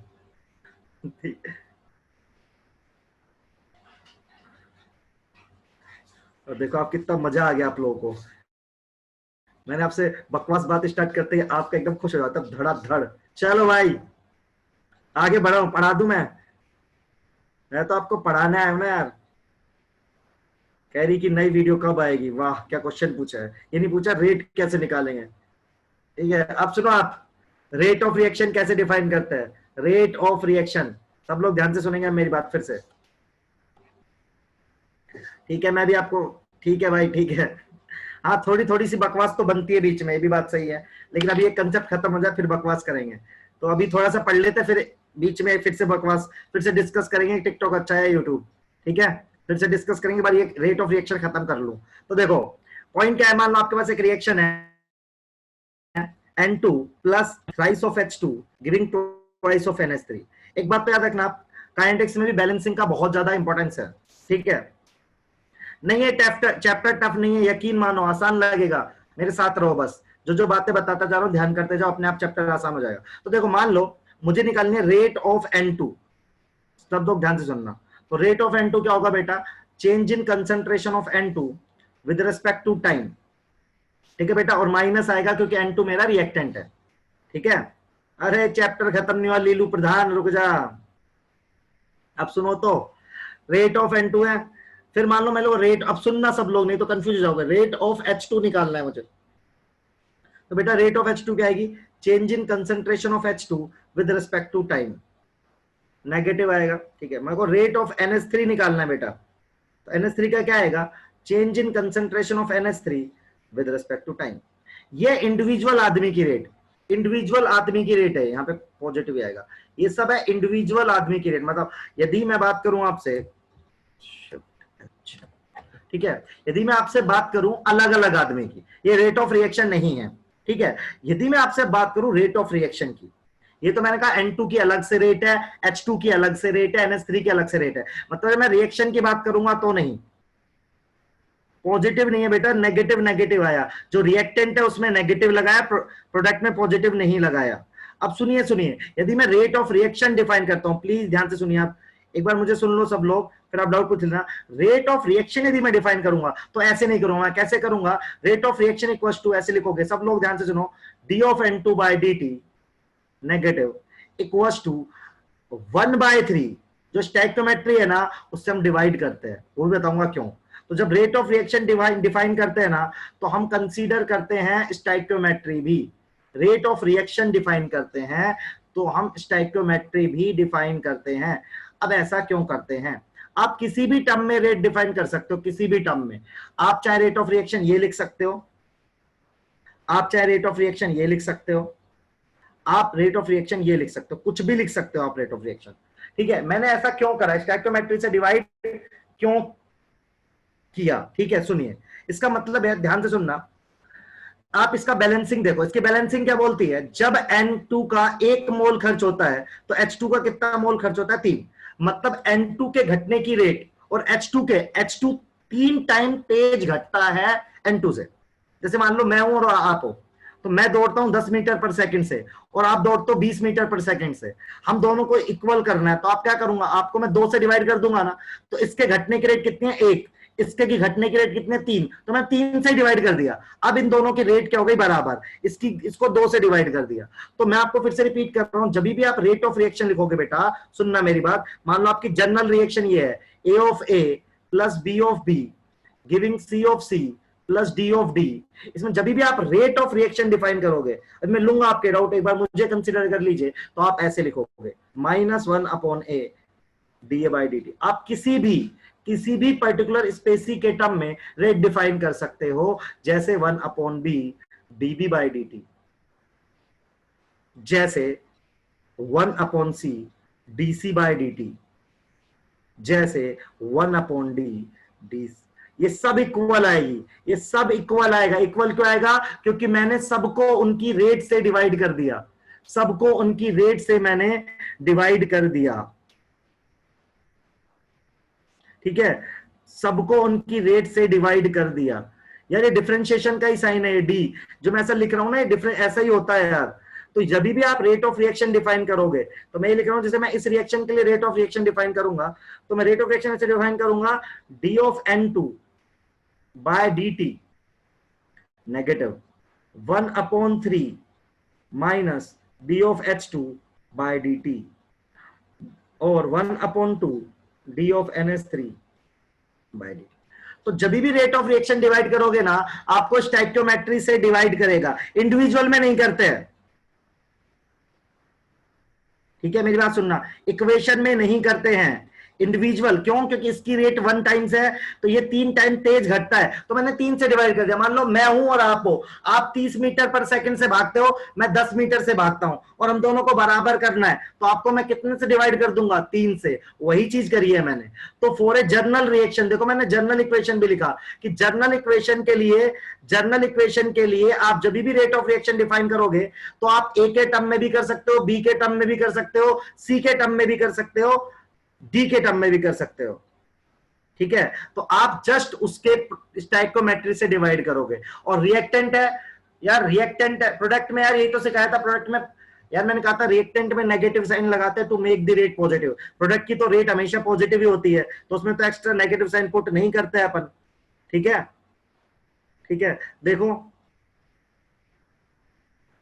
ठीक है। और देखो आप, कितना मजा आ गया आप लोगों को। मैंने आपसे बकवास बात स्टार्ट करते ही आपका एकदम खुश हो जाता, धड़ाधड़। चलो भाई आगे बढ़ो, पढ़ा दूं मैं तो आपको पढ़ाना है ना यार। कह रही कि नई वीडियो कब आएगी, वाह क्या क्वेश्चन पूछा है। ये नहीं पूछा रेट कैसे निकालेंगे। ठीक है, अब सुनो आप, रेट ऑफ रिएक्शन कैसे डिफाइन करते हैं। रेट ऑफ रिएक्शन, सब लोग ध्यान से सुनेंगे मेरी बात फिर से। ठीक है, मैं भी आपको, ठीक है भाई ठीक है। हाँ थोड़ी थोड़ी सी बकवास तो बनती है बीच में, ये भी बात सही है, लेकिन अभी ये कंसेप्ट खत्म हो जाए फिर बकवास करेंगे। तो अभी थोड़ा सा पढ़ लेते, फिर बीच में फिर से बकवास, फिर से डिस्कस करेंगे टिकटॉक अच्छा है यूट्यूब। ठीक है, फिर से डिस्कस करेंगे, बार ये रेट ऑफ रिएक्शन खत्म कर लूं। तो देखो पॉइंट क्या है, मान लो आपके पास एक रिएक्शन है N2 plus thrice of H2 giving twice of NH3। एक बात तो याद रखना आप, काइनेटिक्स में भी बैलेंसिंग का बहुत ज्यादा इंपॉर्टेंस है। ठीक है, नहीं है चैप्टर टफ नहीं है, यकीन मानो आसान लगेगा, मेरे साथ रहो बस। जो जो बातें बताता जा रहा हूं ध्यान करते जाओ, अपने आप चैप्टर आसान हो जाएगा। तो देखो मान लो मुझे निकालनी है रेट ऑफ N2, सब लोग ध्यान से सुनना। तो रेट ऑफ N2 क्या होगा बेटा, change in concentration of N2 with respect to time. ठीक है बेटा, और माइनस आएगा क्योंकि N2 मेरा रिएक्टेंट है। ठीक है, अरे चैप्टर खत्म नहीं हुआ लीलू प्रधान, रुक जा। अब सुनो तो, रेट ऑफ N2 है, फिर मान लो मैं लो रेट, अब सुनना सब लोग नहीं तो कंफ्यूज हो जाओगे, रेट ऑफ H2 निकालना है मुझे। तो बेटा रेट ऑफ H2 क्या आएगी, change in concentration of H2 with respect to time, negative आएगा। ठीक है, मेरे को रेट ऑफ NH3 निकालना है बेटा, तो NH3 का क्या आएगा, change in concentration of NH3 with respect to time. ये इंडिविजुअल आदमी की रेट, इंडिविजुअल आदमी की रेट है, यहाँ पे पॉजिटिव आएगा। ये सब है इंडिविजुअल आदमी की रेट, मतलब यदि मैं बात करूं आपसे, ठीक है, यदि मैं आपसे बात करूं अलग अलग आदमी की, ये रेट ऑफ रिएक्शन नहीं है। ठीक है, यदि मैं आपसे बात करूं रेट ऑफ रिएक्शन की, ये तो मैंने कहा N2 की अलग से रेट है, H2 की अलग से रेट है, NH3 की अलग से रेट है। मतलब मैं रिएक्शन की बात करूंगा तो नहीं, पॉजिटिव नहीं है बेटा, नेगेटिव नेगेटिव आया, जो रिएक्टेंट है उसमें नेगेटिव लगाया, प्रोडक्ट में पॉजिटिव नहीं लगाया। अब सुनिए सुनिए, यदि मैं रेट ऑफ रिएक्शन डिफाइन करता हूं, प्लीज ध्यान से सुनिए आप, एक बार मुझे सुन लो सब लोग, फिर आप डाउट पूछ लेना। रेट ऑफ रिएक्शन यदि मैं डिफाइन करूंगा तो ऐसे नहीं करूंगा, कैसे करूंगा, rate of reaction equals to, ऐसे लिखोगे सब लोग ध्यान से सुनो, d of N2 by dt negative equals to 1/3, जो स्टैइक्योमेट्री है ना उससे हम डिवाइड करते हैं, वो भी बताऊंगा क्यों। तो जब रेट ऑफ रिएक्शन डिफाइन करते हैं ना तो हम कंसीडर करते हैं स्टैइक्योमेट्री भी, रेट ऑफ रिएक्शन डिफाइन करते हैं तो हम स्टैइक्योमेट्री भी डिफाइन करते हैं। अब ऐसा क्यों करते हैं, आप किसी भी टर्म में रेट डिफाइन कर सकते हो, किसी भी टर्म में। आप चाहे रेट ऑफ रिएक्शन ये लिख सकते हो, आप चाहे रेट ऑफ रिएक्शन ये लिख सकते हो, आप रेट ऑफ रिएक्शन ये लिख सकते हो, कुछ भी लिख सकते हो आप रेट ऑफ रिएक्शन। ठीक है, मैंने ऐसा क्यों करा, स्टैइक्योमेट्री से डिवाइड क्यों किया, ठीक है सुनिए, इसका मतलब है, ध्यान से सुनना, आप इसका बैलेंसिंग देखो, इसकी बैलेंसिंग क्या बोलती है, जब N2 का 1 मोल खर्च होता है तो H2 का कितना मोल खर्च होता है, 3। मतलब N2 के घटने की रेट और H2 3 टाइम तेज घटता है N2 से। जैसे मान लो मैं हूं और आप हो, तो मैं दौड़ता हूं 10 मीटर पर सेकंड से और आप दौड़ते हो 20 मीटर पर सेकंड से, हम दोनों को इक्वल करना है, तो आप क्या करूंगा, आपको मैं 2 से डिवाइड कर दूंगा ना, तो इसके घटने की रेट कितनी है, 1, इसके की घटने की रेट कितने, 3, तो मैं 3 से डिवाइड कर दिया। अब इन दोनों की रेट क्या हो गई, बराबर, इसको 2 से डिवाइड कर दिया। तो मैं आपको फिर से रिपीट कर रहा हूं, जब भी आप रेट ऑफ रिएक्शन लिखोगे बेटा, सुनना मेरी बात, मान लो आपकी जनरल रिएक्शन ये है, A of A plus B of B giving C of C plus D of D। इसमें जब भी आप रेट ऑफ रिएक्शन डिफाइन करोगे, मैं लूंगा आपके डाउट, एक बार मुझे कंसीडर कर लीजिए, तो आप ऐसे लिखोगे -1/A dA/dt। आप किसी भी पर्टिकुलर स्पेसी के टर्म में रेट डिफाइन कर सकते हो, जैसे 1/B dB/dt, जैसे 1/C dC/dt, जैसे 1/D डी। ये सब इक्वल आएगी, ये सब इक्वल आएगा। इक्वल क्यों आएगा, क्योंकि मैंने सबको उनकी रेट से डिवाइड कर दिया, सबको उनकी रेट से मैंने डिवाइड कर दिया, ठीक है, सबको उनकी रेट से डिवाइड कर दिया। यार ये डिफरेंशिएशन का ही साइन है, ये डी जो मैं ऐसा लिख रहा हूं ना, ये डिफरेंट ऐसा ही होता है यार। तो जब भी आप रेट ऑफ रिएक्शन डिफाइन करोगे, तो मैं ये लिख रहा हूं, जैसे मैं इस रिएक्शन के लिए रेट ऑफ रिएक्शन डिफाइन करूंगा, तो मैं रेट ऑफ रिएक्शन ऐसे डिफाइन करूंगा, d of N2 by dt negative 1/3 minus d of H2 by dt और 1/2 d of NH3 bye dt। तो जब भी रेट ऑफ रिएक्शन डिवाइड करोगे ना, आपको स्टैइक्योमेट्री से डिवाइड करेगा, इंडिविजुअल में नहीं करते हैं, ठीक है, मेरी बात सुनना, इक्वेशन में नहीं करते हैं, इंडिविजुअल। क्यों, क्योंकि इसकी रेट 1 टाइम्स है, तो ये 3 टाइम तेज घटता है, तो मैंने 3 से डिवाइड कर दिया। मान लो मैं हूं और आप हो, आप 30 मीटर पर सेकंड से भागते हो, मैं 10 मीटर से भागता हूं, और हम दोनों को बराबर करना है, तो आपको मैं कितने से डिवाइड कर दूंगा, 3 से। वही चीज करी है मैंने। तो फॉर ए जर्नल रिएक्शन, देखो मैंने जर्नल इक्वेशन भी लिखा कि जर्नल इक्वेशन के लिए आप जब भी रेट ऑफ रिएक्शन डिफाइन करोगे, तो आप ए के टर्म में भी कर सकते हो, बी के टर्म में भी कर सकते हो, सी के टर्म में भी कर सकते हो, डी के टर्म में भी कर सकते हो, ठीक है। तो आप जस्ट उसके स्टैइक्योमेट्री से डिवाइड करोगे। और रिएक्टेंट है यार, रिएक्टेंट है प्रोडक्ट में, यार यही तो सिखाया था प्रोडक्ट में यार, मैंने कहा था रिएक्टेंट में नेगेटिव साइन लगाते हैं to make the rate positive. Product की तो रेट हमेशा पॉजिटिव ही होती है, तो उसमें तो एक्स्ट्रा नेगेटिव साइन पुट नहीं करते हैं अपन, ठीक है, ठीक है। देखो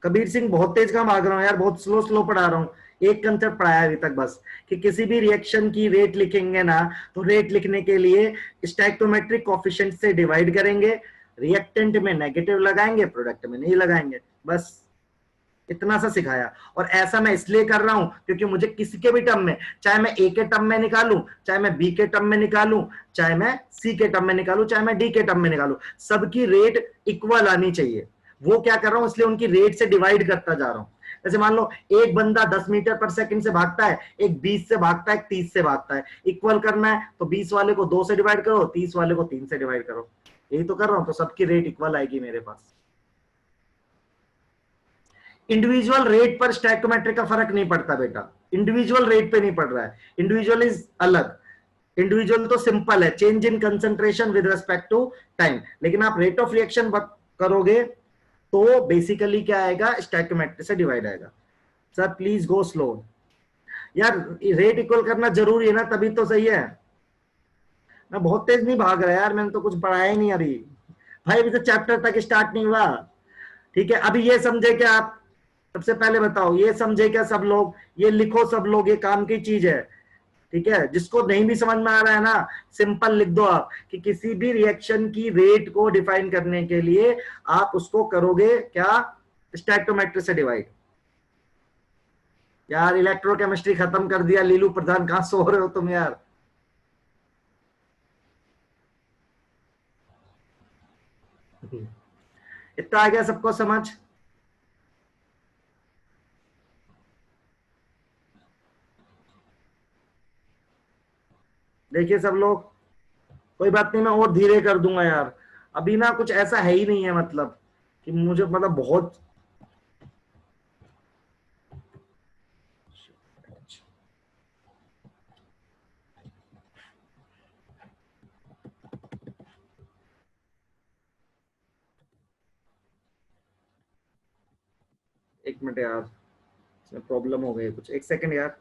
कबीर सिंह बहुत तेज का भाग रहा हूं यार, बहुत स्लो पढ़ा रहा हूं, एक कंसेप्ट पढ़ाया अभी तक बस, कि किसी भी रिएक्शन की रेट लिखेंगे ना, तो रेट लिखने के लिए स्टैइक्योमेट्रिक कोएफिशिएंट से डिवाइड करेंगे, रिएक्टेंट में नेगेटिव लगाएंगे, प्रोडक्ट में नहीं लगाएंगे, बस इतना सा सिखाया। और ऐसा मैं इसलिए कर रहा हूं क्योंकि मुझे किसी के भी टर्म में, चाहे मैं ए के टर्म में निकालूं, चाहे मैं बी के टर्म में निकालूं, चाहे मैं सी के टर्म में निकालूं, चाहे मैं डी के टर्म में निकालूं, सबकी रेट इक्वल आनी चाहिए। वो क्या कर रहा हूं, इसलिए उनकी रेट से डिवाइड करता जा रहा हूं। जैसे मान लो एक बंदा 10 मीटर पर सेकंड से भागता है, एक 20 से भागता है, एक 30 से भागता है, इक्वल करना है तो 20 वाले को 2 से डिवाइड करो, 30 वाले को 3 से डिवाइड करो, यही तो कर रहा हूं, तो सबकी रेट इक्वल आएगी मेरे पास। इंडिविजुअल रेट पर स्टैक्योमेट्रिक का फर्क नहीं पड़ता बेटा, इंडिविजुअल रेट पे नहीं पड़ रहा है, इंडिविजुअल इज अलग। इंडिविजुअल तो सिंपल है, change in concentration with respect to time, लेकिन आप रेट ऑफ रिएक्शन करोगे तो बेसिकली क्या आएगा, स्टैक्योमेट्रिक से डिवाइड आएगा। सर प्लीज गो स्लो यार, रेट इक्वल करना जरूरी है ना, तभी तो सही है। मैं बहुत तेज नहीं भाग रहा यार, मैंने तो कुछ पढ़ाया ही नहीं अभी भाई, अभी तो चैप्टर तक स्टार्ट नहीं हुआ। ठीक है, अभी ये समझे क्या आप, सबसे पहले बताओ ये समझे क्या सब लोग, ये लिखो सब लोग, ये काम की चीज है। ठीक है, जिसको नहीं भी समझ में आ रहा है ना, सिंपल लिख दो आप कि किसी भी रिएक्शन की रेट को डिफाइन करने के लिए आप उसको करोगे क्या, स्टैक्योमेट्री से डिवाइड। यार इलेक्ट्रोकेमिस्ट्री खत्म कर दिया, लीलू प्रधान कहां सो रहे हो तुम यार। इतना आ गया सबको समझ। देखिए सब लोग, कोई बात नहीं, मैं और धीरे कर दूंगा यार, अभी ना कुछ ऐसा है ही नहीं है, मतलब कि मुझे मतलब बहुत। एक मिनट यार, इसमें प्रॉब्लम हो गई कुछ, एक सेकंड यार,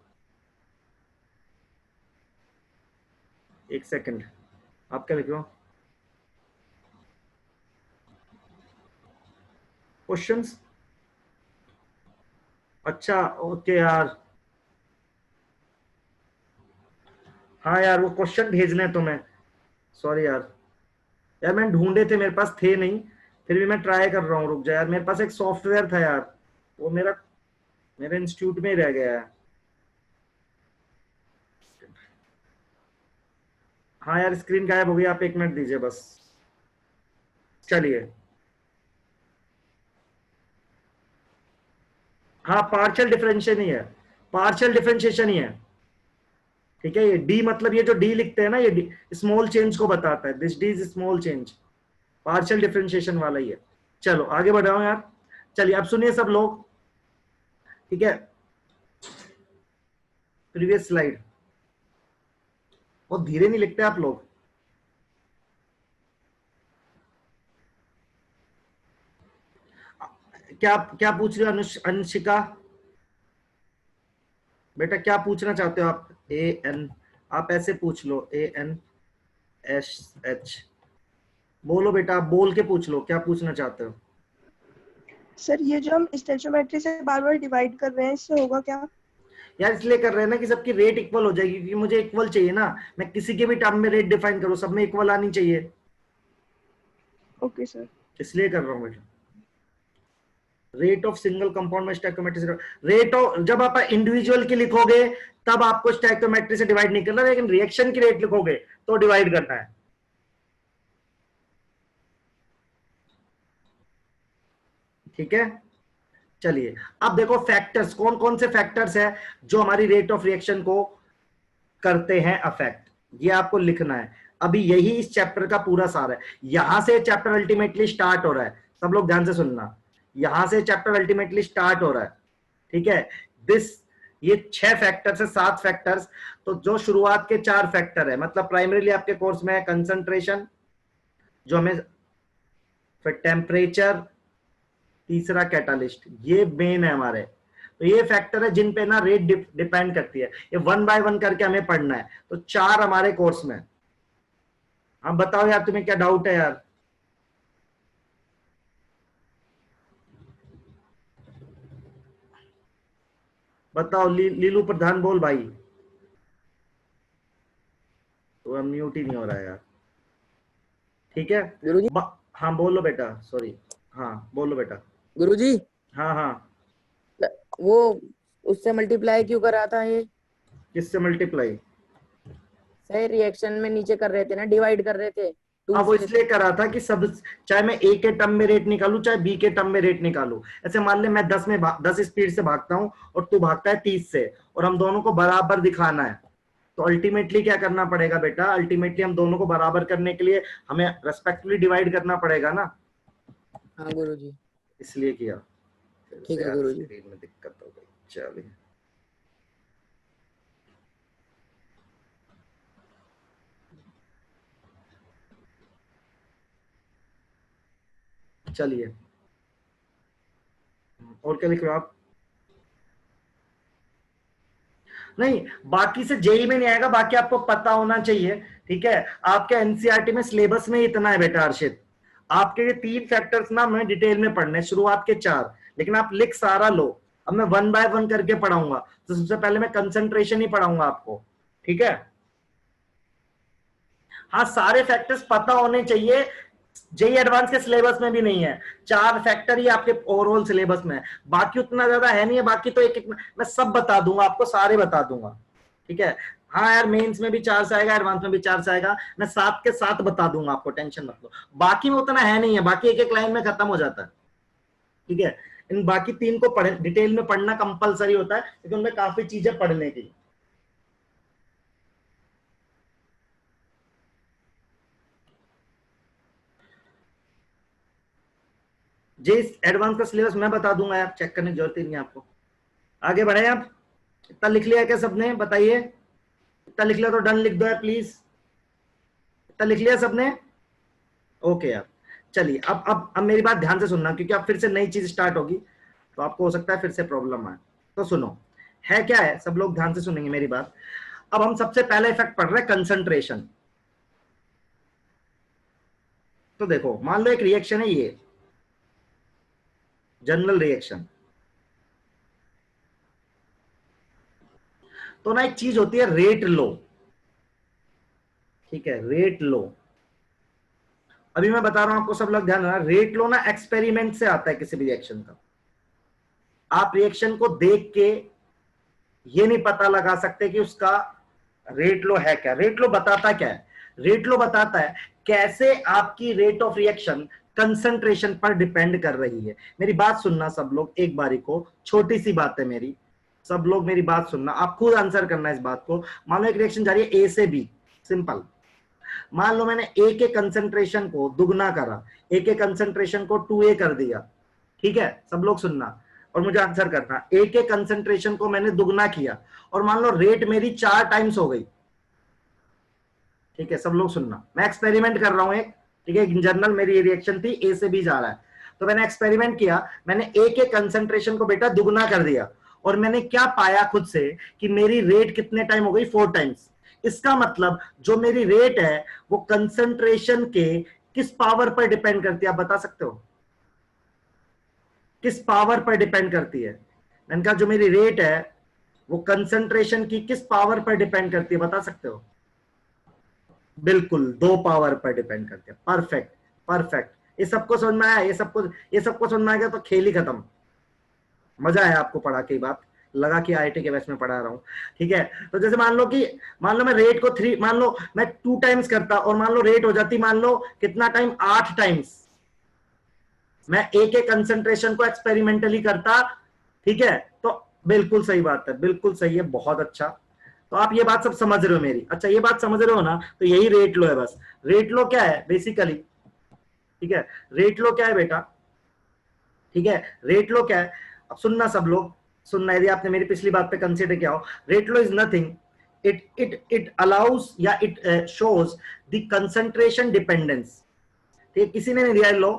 एक सेकंड। आप क्या लिख रहे हो, क्वेश्चंस? अच्छा ओके यार, हाँ यार वो क्वेश्चन भेजने हैं तुम्हें, सॉरी यार। यार मैंने ढूंढे थे, मेरे पास थे नहीं, फिर भी मैं ट्राई कर रहा हूँ, रुक जा यार, मेरे पास एक सॉफ्टवेयर था यार, वो मेरा मेरे इंस्टीट्यूट में ही रह गया है। हाँ यार स्क्रीन गायब हो गई, आप एक मिनट दीजिए बस। चलिए, हाँ पार्शियल डिफरेंशिएशन ही है, पार्शियल डिफरेंशिएशन ही है। ठीक है, ये डी मतलब ये जो डी लिखते हैं ना, ये स्मॉल चेंज को बताता है, this D is small change, partial differentiation वाला ही है। चलो आगे बढ़ाओ यार, चलिए अब सुनिए सब लोग। ठीक है, प्रीवियस स्लाइड, बहुत धीरे नहीं लिखते आप लोग। क्या क्या पूछ रहे हो अंशिका, बेटा क्या पूछना चाहते हो आप? ए एन, आप ऐसे पूछ लो, ANSH, बोलो बेटा, आप बोल के पूछ लो क्या पूछना चाहते हो। सर ये जो हम स्टोइचोमेट्री से बार बार डिवाइड कर रहे हैं, इससे होगा क्या? यार इसलिए कर रहे हैं ना कि सबकी रेट इक्वल हो जाएगी, क्योंकि मुझे इक्वल चाहिए ना, मैं किसी के भी टर्म में रेट डिफाइन करूं, सब में इक्वल आनी चाहिए, ओके सर। इसलिए कर रहा हूं बेटा। रेट ऑफ सिंगल कंपाउंड में स्टोइकोमेट्री से, रेट ऑफ जब आप इंडिविजुअल की लिखोगे तब आपको स्टोइकोमेट्री से डिवाइड नहीं करना, लेकिन रिएक्शन की रेट लिखोगे तो डिवाइड करना है। ठीक है, चलिए अब देखो फैक्टर्स, कौन कौन से फैक्टर्स है जो हमारी रेट ऑफ रिएक्शन को करते हैं अफेक्ट, ये आपको लिखना है। अभी यही इस चैप्टर का पूरा सार है, यहां से चैप्टर अल्टीमेटली स्टार्ट हो रहा है, सब लोग ध्यान से सुनना, यहां से चैप्टर अल्टीमेटली स्टार्ट हो रहा है। ठीक है, दिस ये 6 फैक्टर्स है, 7 फैक्टर्स, तो जो शुरुआत के 4 फैक्टर है, मतलब प्राइमरीली आपके कोर्स में है कंसंट्रेशन, जो हमें, फिर टेम्परेचर, तीसरा कैटालिस्ट, ये मेन है हमारे। तो ये फैक्टर है जिन पे ना रेट डिपेंड करती है, ये 1 बाय 1 करके हमें पढ़ना है, तो 4 हमारे कोर्स में। आप बताओ यार तुम्हें क्या डाउट है यार? बताओ लीलू प्रधान बोल भाई, तो म्यूट ही नहीं हो रहा है यार। ठीक है, गुरुजी। हाँ बोलो बेटा, सॉरी, हाँ बोलो बेटा। गुरुजी, हाँ हाँ, वो उससे मल्टीप्लाई क्यों करा था ये? किससे मल्टीप्लाई? सही रिएक्शन में नीचे कर रहे थे ना, डिवाइड कर रहे थे हाँ 2 वो से। इसलिए करा था कि सब, चाहे मैं ए के टर्म में रेट निकालू चाहे बी के टर्म में रेट निकालू, ऐसे मान ले मैं 10 स्पीड से भागता हूँ और तू भागता है 30 से, और हम दोनों को बराबर दिखाना है, तो अल्टीमेटली क्या करना पड़ेगा बेटा, अल्टीमेटली हम दोनों को बराबर करने के लिए हमें रेस्पेक्टिवली डिवाइड करना पड़ेगा ना, हाँ गुरुजी। इसलिए किया। ठीक है गुरुजी। स्क्रीन में दिक्कत हो गई। चलिए चलिए और क्या लिख रहे हो आप? नहीं, बाकी से जेई में नहीं आएगा, बाकी आपको पता होना चाहिए। ठीक है, आपके एनसीईआरटी में सिलेबस में इतना है बेटा अर्षित। आपके ये 3 फैक्टर्स ना मैं डिटेल में पढ़ने, शुरुआत के 4, लेकिन आप लिख सारा लो। अब मैं 1 बाय 1 करके पढ़ाऊंगा। तो सबसे पहले मैं कंसंट्रेशन ही पढ़ाऊंगा आपको। ठीक है, हाँ सारे फैक्टर्स पता होने चाहिए। जेई एडवांस के सिलेबस में भी नहीं है, 4 फैक्टर ही आपके ओवरऑल सिलेबस में है, बाकी उतना ज्यादा है नहीं है। बाकी तो एक एक मैं सब बता दूंगा आपको, सारे बता दूंगा। ठीक है, हाँ यार मेंस में भी 4 से आएगा, एडवांस में भी 4 से आएगा, मैं 7 के 7 बता दूंगा आपको, टेंशन मत लो। बाकी में उतना है नहीं है, बाकी एक एक लाइन में खत्म हो जाता है। ठीक है, इन बाकी 3 को पढ़े डिटेल में पढ़ना कंपलसरी होता है, क्योंकि उनमें काफी चीजें पढ़ने की। जे एडवांस का सिलेबस मैं बता दूंगा यार, चेक करने की जरूरत ही नहीं है आपको। आगे बढ़े आप। इतना लिख लिया क्या सबने, बताइए। इतना लिख लिया तो डन लिख दो यार प्लीज। इतना लिख लिया सबने? ओके यार चलिए, अब मेरी बात ध्यान से सुनना, क्योंकि अब फिर से नई चीज स्टार्ट होगी तो आपको हो सकता है फिर से प्रॉब्लम आए। तो सुनो, है क्या है, सब लोग ध्यान से सुनेंगे मेरी बात। अब हम सबसे पहला इफेक्ट पढ़ रहे हैं कंसंट्रेशन। तो देखो मान लो एक रिएक्शन है, ये जनरल रिएक्शन। तो ना एक चीज होती है रेट लो। ठीक है, रेट लो। अभी मैं बता रहा हूं आपको, सब लोग ध्यान रखना, रेट लो ना एक्सपेरिमेंट से आता है किसी भी रिएक्शन का। आप रिएक्शन को देख के ये नहीं पता लगा सकते कि उसका रेट लो है क्या। रेट लो बताता क्या है? रेट लो बताता है कैसे आपकी रेट ऑफ रिएक्शन कंसंट्रेशन पर डिपेंड कर रही है। मेरी बात सुनना सब लोग एक बारी को, छोटी सी बात है मेरी, सब लोग मेरी बात सुनना, आप खुद आंसर करना इस बात को। मान लो एक रिएक्शन जा रही है ए से बी, सिंपल। मान लो मैंने ए के कंसंट्रेशन को दुगना करा, ए के कंसंट्रेशन को 2a कर दिया। ठीक है, सब लोग सुनना और मुझे आंसर करना। ए के कंसंट्रेशन को मैंने दुगना किया और मान लो रेट मेरी 4 टाइम्स हो गई। ठीक है, सब लोग सुनना, मैं एक्सपेरिमेंट कर रहा हूं एक। ठीक है, इन जनरल मेरी रिएक्शन थी, ए से बी जा रहा है, तो मैंने एक्सपेरिमेंट किया, मैंने ए के कंसंट्रेशन को बेटा दुगना कर दिया और मैंने क्या पाया खुद से कि मेरी रेट कितने टाइम हो गई, 4 टाइम्स। इसका मतलब जो मेरी रेट है वो कंसंट्रेशन के किस पावर पर डिपेंड करती है, आप बता सकते हो? किस पावर पर डिपेंड करती है? मैंने कहा जो मेरी रेट है वो कंसंट्रेशन की किस पावर पर डिपेंड करती है, बता सकते हो? बिल्कुल, 2 पावर पर डिपेंड करती है। परफेक्ट परफेक्ट, ये सबको समझ में आया? ये सबको समझ में आ गया तो खेल ही खत्म। मजा आया आपको पढ़ा के, बात लगा कि आईआईटी के बैच में पढ़ा रहा हूं। ठीक है, तो जैसे मान लो मैं रेट को 3, मान लो मैं 2 टाइम्स करता और मान लो रेट हो जाती, मान लो कितना टाइम, 8 टाइम्स। मैं ए के कंसंट्रेशन को एक्सपेरिमेंटली करता। ठीक है, तो बिल्कुल सही बात है, बिल्कुल सही है, बहुत अच्छा। तो आप ये बात सब समझ रहे हो मेरी? अच्छा, ये बात समझ रहे हो ना? तो यही रेट लो है बस। रेट लो क्या है बेसिकली? ठीक है, रेट लो क्या है बेटा? ठीक है, रेट लो क्या है? अब सुनना सब लोग, सुनना, यदि आपने मेरी पिछली बात पे कंसीडर किया हो। Rate law is nothing, it allows या it shows the concentration dependence. ठीक है, किसी ने नहीं दिया लो,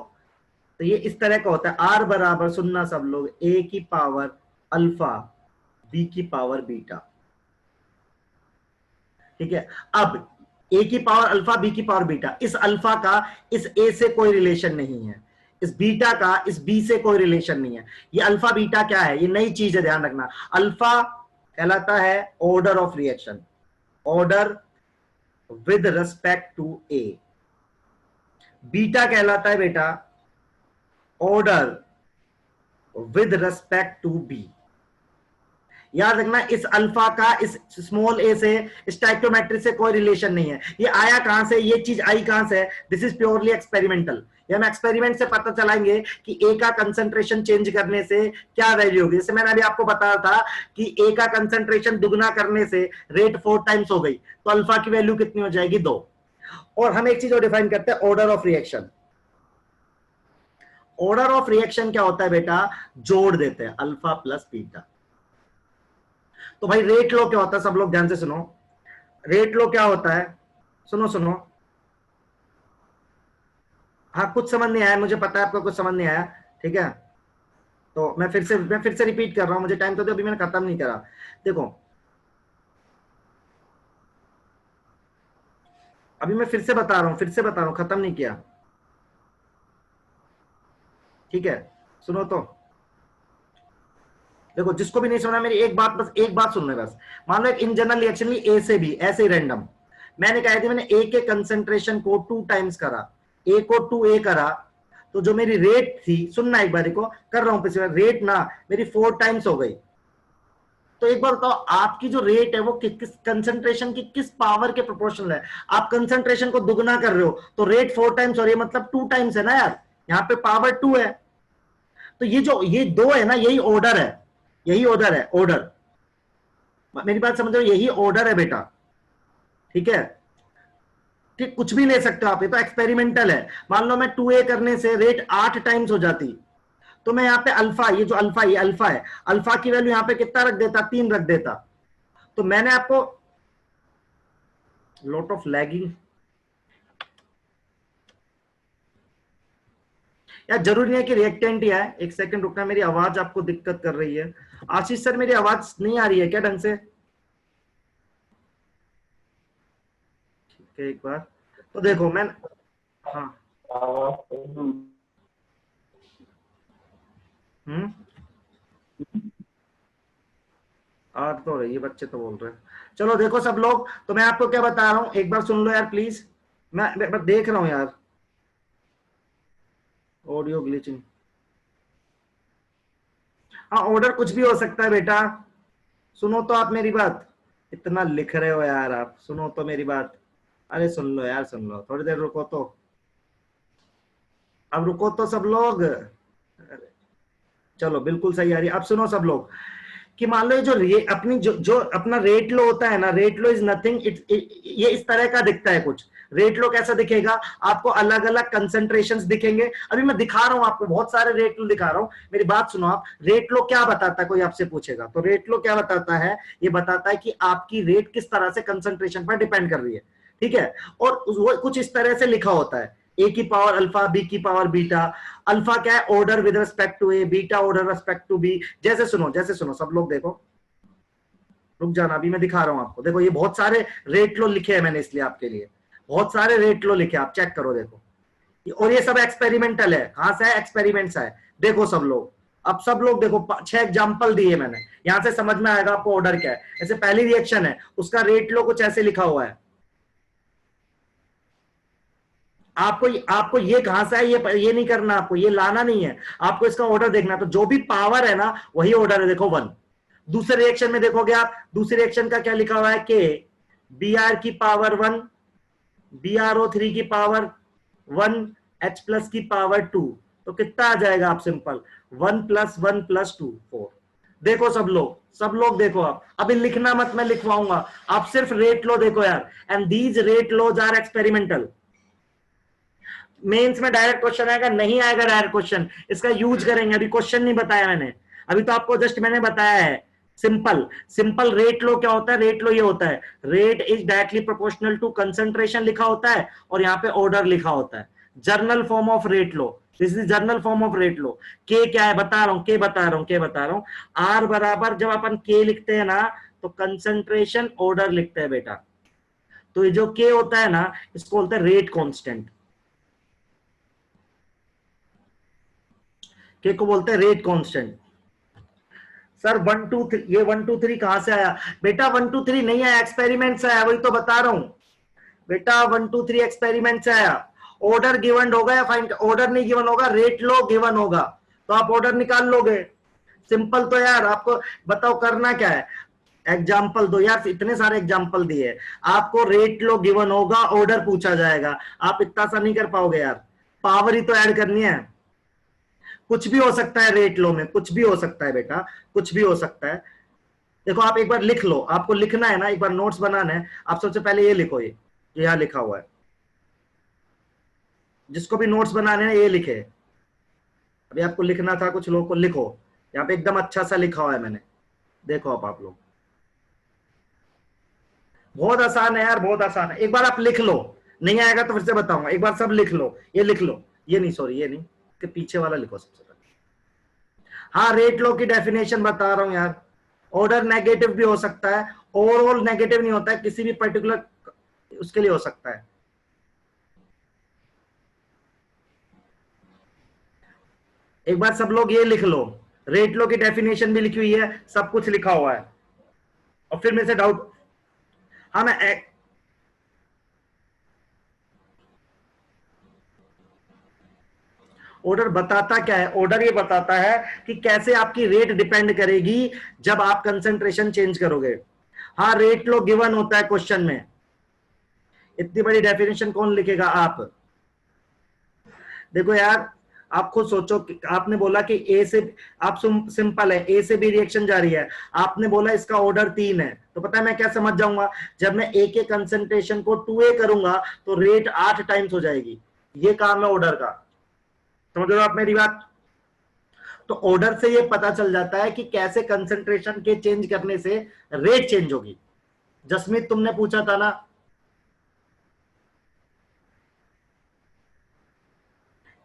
तो ये इस तरह का होता है, आर बराबर, सुनना सब लोग, ए की पावर अल्फा बी की पावर बीटा। ठीक है, अब ए की पावर अल्फा बी की पावर बीटा, इस अल्फा का इस ए से कोई रिलेशन नहीं है, इस बीटा का इस बी से कोई रिलेशन नहीं है। ये अल्फा बीटा क्या है? ये नई चीज है, ध्यान रखना। अल्फा कहलाता है order of reaction, order with respect to A. Beta कहलाता है beta order with respect to B. याद रखना, इस अल्फा का इस स्मॉल ए से स्टोइकियोमेट्री से कोई रिलेशन नहीं है। ये आया कहां से, ये चीज आई कहां से? This is purely experimental. ये हम एक्सपेरिमेंट से पता चलाएंगे कि ए का कंसंट्रेशन चेंज करने से क्या वैल्यू होगी। जैसे मैंने अभी आपको बताया था कि ए का कंसंट्रेशन दुगना करने से रेट 4 टाइम्स हो गई, तो अल्फा की वैल्यू कितनी हो जाएगी, 2। और हम एक चीज और डिफाइन करते हैं, order of reaction. Order of reaction क्या होता है बेटा, जोड़ देते हैं अल्फा प्लस बीटा। तो भाई रेट लो क्या होता है, सब लोग ध्यान से सुनो, रेट लो क्या होता है, सुनो सुनो, हाँ कुछ समझ नहीं आया मुझे पता है आपको कुछ समझ नहीं आया, ठीक है, तो मैं फिर से रिपीट कर रहा हूं, मुझे टाइम तो दो, अभी मैंने खत्म नहीं करा। देखो अभी मैं फिर से बता रहा हूं, खत्म नहीं किया, ठीक है, सुनो तो, देखो जिसको भी नहीं सुना मेरी एक बात, बस एक बात सुन ले बस। मान लो एक इन जनरल रिएक्शन ली ए से बी, ऐसे ही रैंडम, मैंने कहा थी मैंने ए के कंसंट्रेशन को 2 टाइम्स करा, ए को 2a करा, तो जो मेरी रेट थी, सुनना एक बार, देखो कर रहा हूं पिछले रेट ना, मेरी 4 टाइम्स हो गई। तो एक बार बताओ आपकी जो रेट है वो किस कंसंट्रेशन की किस पावर के प्रोपोर्शनल है। आप कंसंट्रेशन को दुगना कर रहे हो तो रेट 4 टाइम्स हो रही है, मतलब 2 टाइम्स है ना यार, यहाँ पे पावर 2 है। तो ये दो है ना, यही ऑर्डर है, यही ऑर्डर है, ऑर्डर, मेरी बात समझ रहे हो, यही ऑर्डर है बेटा, ठीक है, कि कुछ भी ले सकते हो आप, ये तो एक्सपेरिमेंटल है। मान लो मैं 2a करने से रेट 8 टाइम्स हो जाती, तो मैं यहाँ पे अल्फा, ये जो अल्फा, ये अल्फा है, अल्फा की वैल्यू यहाँ पे कितना रख देता, 3 रख देता। तो मैंने आपको लॉट ऑफ लैगिंग, यार जरूरी नहीं है कि रिएक्टेंट ही है, एक सेकंड रुकना, मेरी आवाज आपको दिक्कत कर रही है। आशीष सर मेरी आवाज नहीं आ रही है क्या ढंग से, ठीक है एक बार, तो देखो मैं, हाँ आ तो रही है, बच्चे तो बोल रहे हैं। चलो देखो सब लोग, तो मैं आपको क्या बता रहा हूं एक बार सुन लो यार प्लीज, मैं देख रहा हूं यार, ऑडियो ग्लिचिंग, हाँ ऑर्डर कुछ भी हो सकता है बेटा, सुनो तो आप मेरी बात, इतना लिख रहे हो यार आप, सुनो तो मेरी बात, अरे सुन लो यार, सुन लो, थोड़ी देर रुको तो, अब रुको तो सब लोग, चलो बिल्कुल सही आ रही है, अब सुनो सब लोग, कि मान लो अपनी जो अपना रेट लो होता है ना, रेट लो इज नथिंग, ये इस तरह का दिखता है कुछ, रेट लो कैसा दिखेगा आपको, अलग अलग कंसंट्रेशंस दिखेंगे, अभी मैं दिखा रहा हूं आपको बहुत सारे रेट लो दिखा रहा हूं, मेरी बात सुनो आप, रेट लो क्या बताता है, कोई आपसे पूछेगा तो रेट लो क्या बताता है, ये बताता है कि आपकी रेट किस तरह से कंसंट्रेशन पर डिपेंड कर रही है, ठीक है, और वो कुछ इस तरह से लिखा होता है, ए की पावर अल्फा, बी की पावर बीटा, अल्फा क्या है order with respect to A, beta order respect to B, जैसे सुनो सब लोग देखो, रुक जाना अभी मैं दिखा रहा हूं आपको, देखो ये बहुत सारे रेट लो लिखे हैं मैंने इसलिए आपके लिए, बहुत सारे रेट लो लिखे, आप चेक करो देखो, और ये सब एक्सपेरिमेंटल है, कहां से है, एक्सपेरिमेंट से है, देखो सब लोग, अब सब लोग देखो 6 एग्जांपल दिए मैंने, यहां से समझ में आएगा आपको ऑर्डर क्या है। ऐसे पहली रिएक्शन है, उसका रेट लो कुछ ऐसे लिखा हुआ है, आपको ये कहां से है, ये नहीं करना, आपको ये लाना नहीं है, आपको इसका ऑर्डर देखना, तो जो भी पावर है ना वही ऑर्डर है, देखो 1। दूसरे रिएक्शन में देखोगे आप, दूसरे रिएक्शन का क्या लिखा हुआ है, के बी आर की पावर 1, BrO3 की पावर 1, H प्लस की पावर 2, तो कितना आ जाएगा आप सिंपल 1 + 1 + 2 4। देखो सब लोग देखो, आप अभी लिखना मत, मैं लिखवाऊंगा, आप सिर्फ रेट लो देखो यार, and these rate laws are experimental. Mains में डायरेक्ट क्वेश्चन आएगा, नहीं आएगा डायरेक्ट क्वेश्चन, इसका यूज करेंगे, अभी क्वेश्चन नहीं बताया मैंने, अभी तो आपको जस्ट मैंने बताया है सिंपल रेट लो क्या होता है, रेट लो ये होता है, rate is directly proportional to concentration लिखा होता है, और यहाँ पे ऑर्डर लिखा होता है, general form of rate law, this is general form of rate law. K क्या है बता रहा हूं, के बता रहा हूं, आर बराबर जब अपन के लिखते हैं ना तो कंसंट्रेशन ऑर्डर लिखते हैं बेटा, तो ये जो के होता है ना इसको बोलते हैं रेट कांस्टेंट, के को बोलते हैं रेट कांस्टेंट। सर 1 2 3, ये 1 2 3 कहां से आया बेटा, 1 2 3 नहीं आया, एक्सपेरिमेंट से आया, वही तो बता रहा हूं बेटा, 1 2 3 एक्सपेरिमेंट से आया, ऑर्डर गिवन होगा या फाइंड, ऑर्डर नहीं गिवन होगा, रेट लो गिवन होगा, तो आप ऑर्डर निकाल लोगे, सिंपल। तो यार आपको बताओ करना क्या है, एग्जाम्पल दो यार, इतने सारे एग्जाम्पल दिए, आपको रेट लो गिवन होगा, ऑर्डर पूछा जाएगा, आप इतना सा नहीं कर पाओगे यार, पावर ही तो ऐड करनी है, कुछ भी हो सकता है रेट लो में, कुछ भी हो सकता है बेटा, कुछ भी हो सकता है। देखो आप एक बार लिख लो, आपको लिखना है ना, एक बार नोट्स बनाना है, आप सबसे पहले ये लिखो, ये यहाँ लिखा हुआ है, जिसको भी नोट्स बनाने हैं ये लिखे, अभी आपको लिखना था, कुछ लोगों को लिखो, यहाँ पे एकदम अच्छा सा लिखा हुआ है मैंने, देखो आप लोग, बहुत आसान है यार, बहुत आसान है। एक बार आप लिख लो, नहीं आएगा तो फिर से बताऊंगा, एक बार सब लिख लो, ये लिख लो, ये नहीं, सॉरी ये नहीं, के पीछे वाला लिखो सबसे पहले। हाँ, रेट लो की डेफिनेशन बता रहा हूं यार। ऑर्डर नेगेटिव भी हो सकता है, ओवरऑल नेगेटिव नहीं होता है, किसी भी पर्टिकुलर उसके लिए हो सकता है। एक बार सब लोग ये लिख लो, रेट लो की डेफिनेशन भी लिखी हुई है, सब कुछ लिखा हुआ है। और फिर मेरे से डाउट, हाँ मैं ऑर्डर बताता क्या है, ऑर्डर ये बताता है कि कैसे आपकी रेट डिपेंड करेगी जब आप कंसंट्रेशन चेंज करोगे। हाँ, रेट लो गिवन होता है क्वेश्चन में, इतनी बड़ी डेफिनेशन कौन लिखेगा आप। देखो यार, आप खुद सोचो कि आपने बोला कि ए से, आप सिंपल है, ए से बी रिएक्शन जारी है, आपने बोला इसका ऑर्डर 3 है, तो पता है मैं क्या समझ जाऊंगा, जब मैं ए के कंसंट्रेशन को 2a करूंगा तो रेट 8 टाइम्स हो जाएगी। ये काम है ऑर्डर का, समझ रहे हो आप मेरी बात। तो ऑर्डर से ये पता चल जाता है कि कैसे कंसंट्रेशन के चेंज करने से रेट चेंज होगी। जसमीत तुमने पूछा था ना,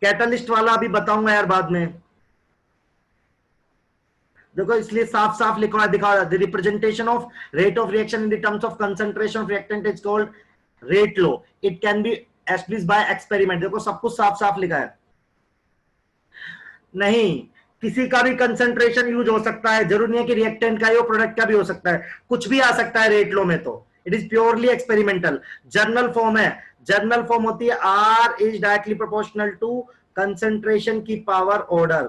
कैटलिस्ट वाला अभी बताऊंगा यार बाद में। देखो इसलिए साफ साफ लिखा है, दिखा, the representation of rate of reaction in the terms of concentration of reactant is called rate low, it can be established bye experiment. देखो सब कुछ साफ साफ लिखा है। नहीं, किसी का भी कंसंट्रेशन यूज हो सकता है, जरूरी नहीं है कि रिएक्टेंट का ही हो, प्रोडक्ट का भी हो सकता है, कुछ भी आ सकता है रेट लो में। तो it is purely experimental. General form है, जर्नल फॉर्म होती है R is directly proportional to concentration की पावर ऑर्डर,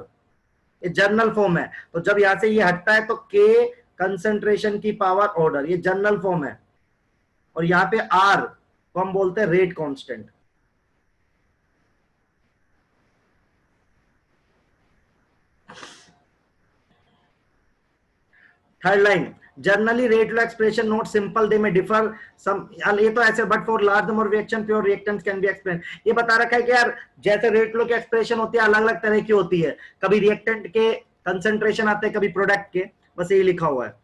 ये जर्नल फॉर्म है। तो जब यहां से ये हटता है तो के कंसंट्रेशन की पावर ऑर्डर, ये जर्नल फॉर्म है। और यहां पे आर को हम बोलते हैं rate constant. Third line, generally rate law expression not simple, they may differ some, ये तो ऐसे, but for large number of reaction pure reactants can be explain. ये बता रखा है कि यार जैसे रेट लो की एक्सप्रेशन होती है अलग अलग तरह की होती है, कभी रिएक्टेंट के कंसंट्रेशन आते हैं, कभी प्रोडक्ट के, बस यही लिखा हुआ है।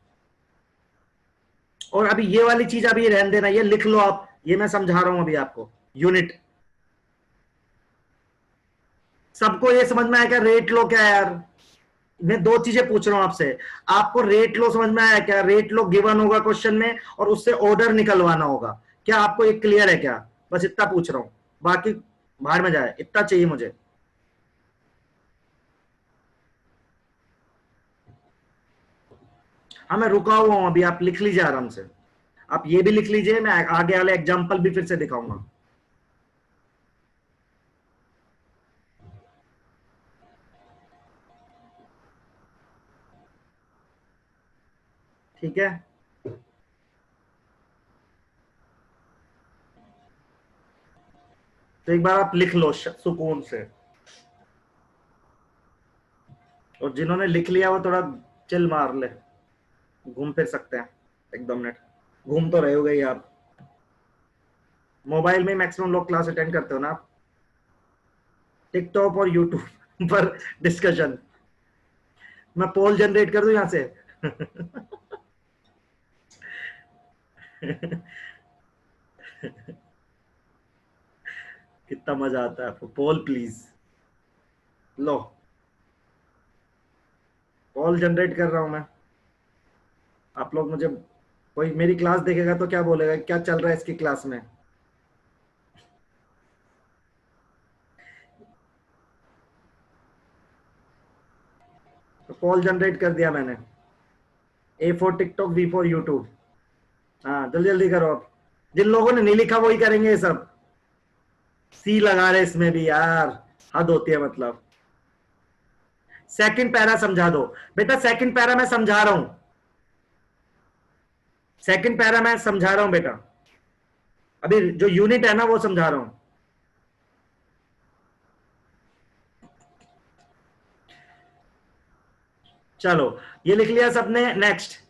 और अभी ये वाली चीज अभी रहने देना, ये लिख लो आप, ये मैं समझा रहा हूं अभी आपको यूनिट। सबको ये समझ में आया क्या रेट लो क्या है यार। मैं दो चीजें पूछ रहा हूं आपसे, आपको रेट लो समझ में आया क्या, रेट लो गिवन होगा क्वेश्चन में और उससे ऑर्डर निकलवाना होगा, क्या आपको एक क्लियर है क्या, बस इतना पूछ रहा हूं, बाकी बाहर में जाए, इतना चाहिए मुझे। हाँ मैं रुका हुआ हूं अभी, आप लिख लीजिए आराम से, आप ये भी लिख लीजिए, मैं आगे वाले एग्जाम्पल भी फिर से दिखाऊंगा। ठीक है, तो एक बार आप लिख लो सुकून से, और जिन्होंने लिख लिया वो थोड़ा चिल मार ले, घूम फिर सकते हैं, एक दो मिनट घूम तो रहे हो गई आप। मोबाइल में मैक्सिमम लोग क्लास अटेंड करते हो ना आप, टिकटॉक और यूट्यूब पर डिस्कशन। मैं पोल जनरेट कर दूं यहां से कितना मजा आता है आपको, पोल प्लीज लो, पोल जनरेट कर रहा हूं मैं। आप लोग मुझे, कोई मेरी क्लास देखेगा तो क्या बोलेगा, क्या चल रहा है इसकी क्लास में। तो पोल जनरेट कर दिया मैंने, A for TikTok, V for YouTube. हाँ जल्दी जल्दी करो आप, जिन लोगों ने नहीं लिखा वही करेंगे ये सब। सी लगा रहे इसमें भी यार, हद होती है मतलब। सेकंड पैरा समझा दो बेटा, सेकंड पैरा मैं समझा रहा हूं, सेकंड पैरा मैं समझा रहा हूं बेटा, अभी जो यूनिट है ना वो समझा रहा हूं। चलो ये लिख लिया सबने, नेक्स्ट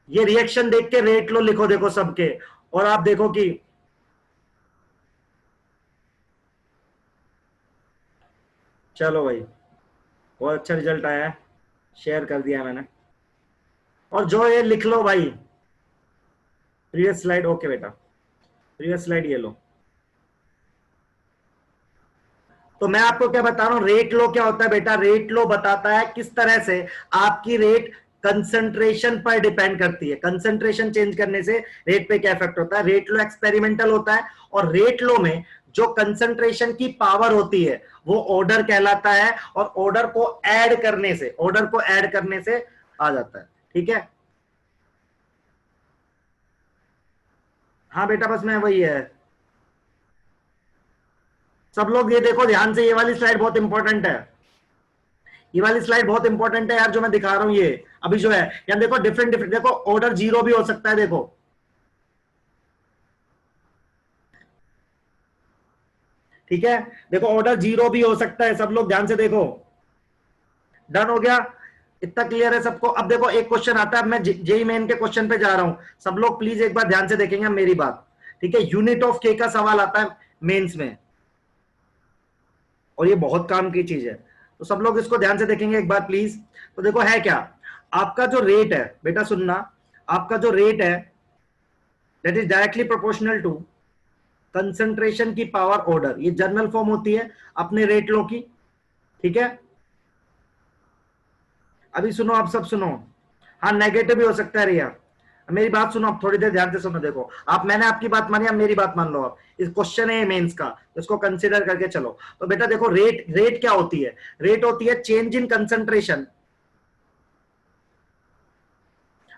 ये रिएक्शन देख के रेट लो लिखो, देखो सबके, और आप देखो कि चलो भाई बहुत अच्छा रिजल्ट आया है, शेयर कर दिया मैंने। और जो ये लिख लो भाई, प्रीवियस स्लाइड, ओके बेटा, प्रीवियस स्लाइड ये लो। तो मैं आपको क्या बता रहा हूं, रेट लो क्या होता है बेटा, रेट लो बताता है किस तरह से आपकी रेट कंसंट्रेशन पर डिपेंड करती है, कंसंट्रेशन चेंज करने से रेट पे क्या इफेक्ट होता है। रेट लो एक्सपेरिमेंटल होता है, और रेट लो में जो कंसंट्रेशन की पावर होती है वो ऑर्डर कहलाता है, और ऑर्डर को ऐड करने से, ऑर्डर को ऐड करने से आ जाता है। ठीक है, हाँ बेटा बस मैं वही है। सब लोग ये देखो ध्यान से, ये वाली स्लाइड बहुत इंपॉर्टेंट है, ये वाली स्लाइड बहुत इंपॉर्टेंट है यार, जो मैं दिखा रहा हूं ये अभी जो है। यहाँ देखो डिफरेंट डिफरेंट, देखो ऑर्डर जीरो भी हो सकता है, देखो ठीक है, देखो ऑर्डर जीरो भी हो सकता है, सब लोग ध्यान से देखो। डन हो गया, इतना क्लियर है सबको। अब देखो एक क्वेश्चन आता है, मैं जेई मेन के क्वेश्चन पे जा रहा हूं, सब लोग प्लीज एक बार ध्यान से देखेंगे मेरी बात। ठीक है, यूनिट ऑफ के का सवाल आता है मेंस में, और ये बहुत काम की चीज है, तो सब लोग इसको ध्यान से देखेंगे एक बार प्लीज। तो देखो है क्या, आपका जो रेट है बेटा सुनना, आपका जो रेट है that is directly proportional to concentration की पावर ऑर्डर, ये जनरल फॉर्म होती है अपने रेट लो की। ठीक है, अभी सुनो, आप सब सुनो, हाँ नेगेटिव भी हो सकता है रिया, मेरी बात सुनो, आप थोड़ी देर ध्यान से सुनो। देखो आप, मैंने आपकी बात मानी, आप मेरी बात मान लो। आप इस क्वेश्चन है मेंस का, तो इसको कंसीडर करके चलो। तो बेटा देखो रेट, रेट क्या होती है, रेट होती है चेंज इन कंसंट्रेशन,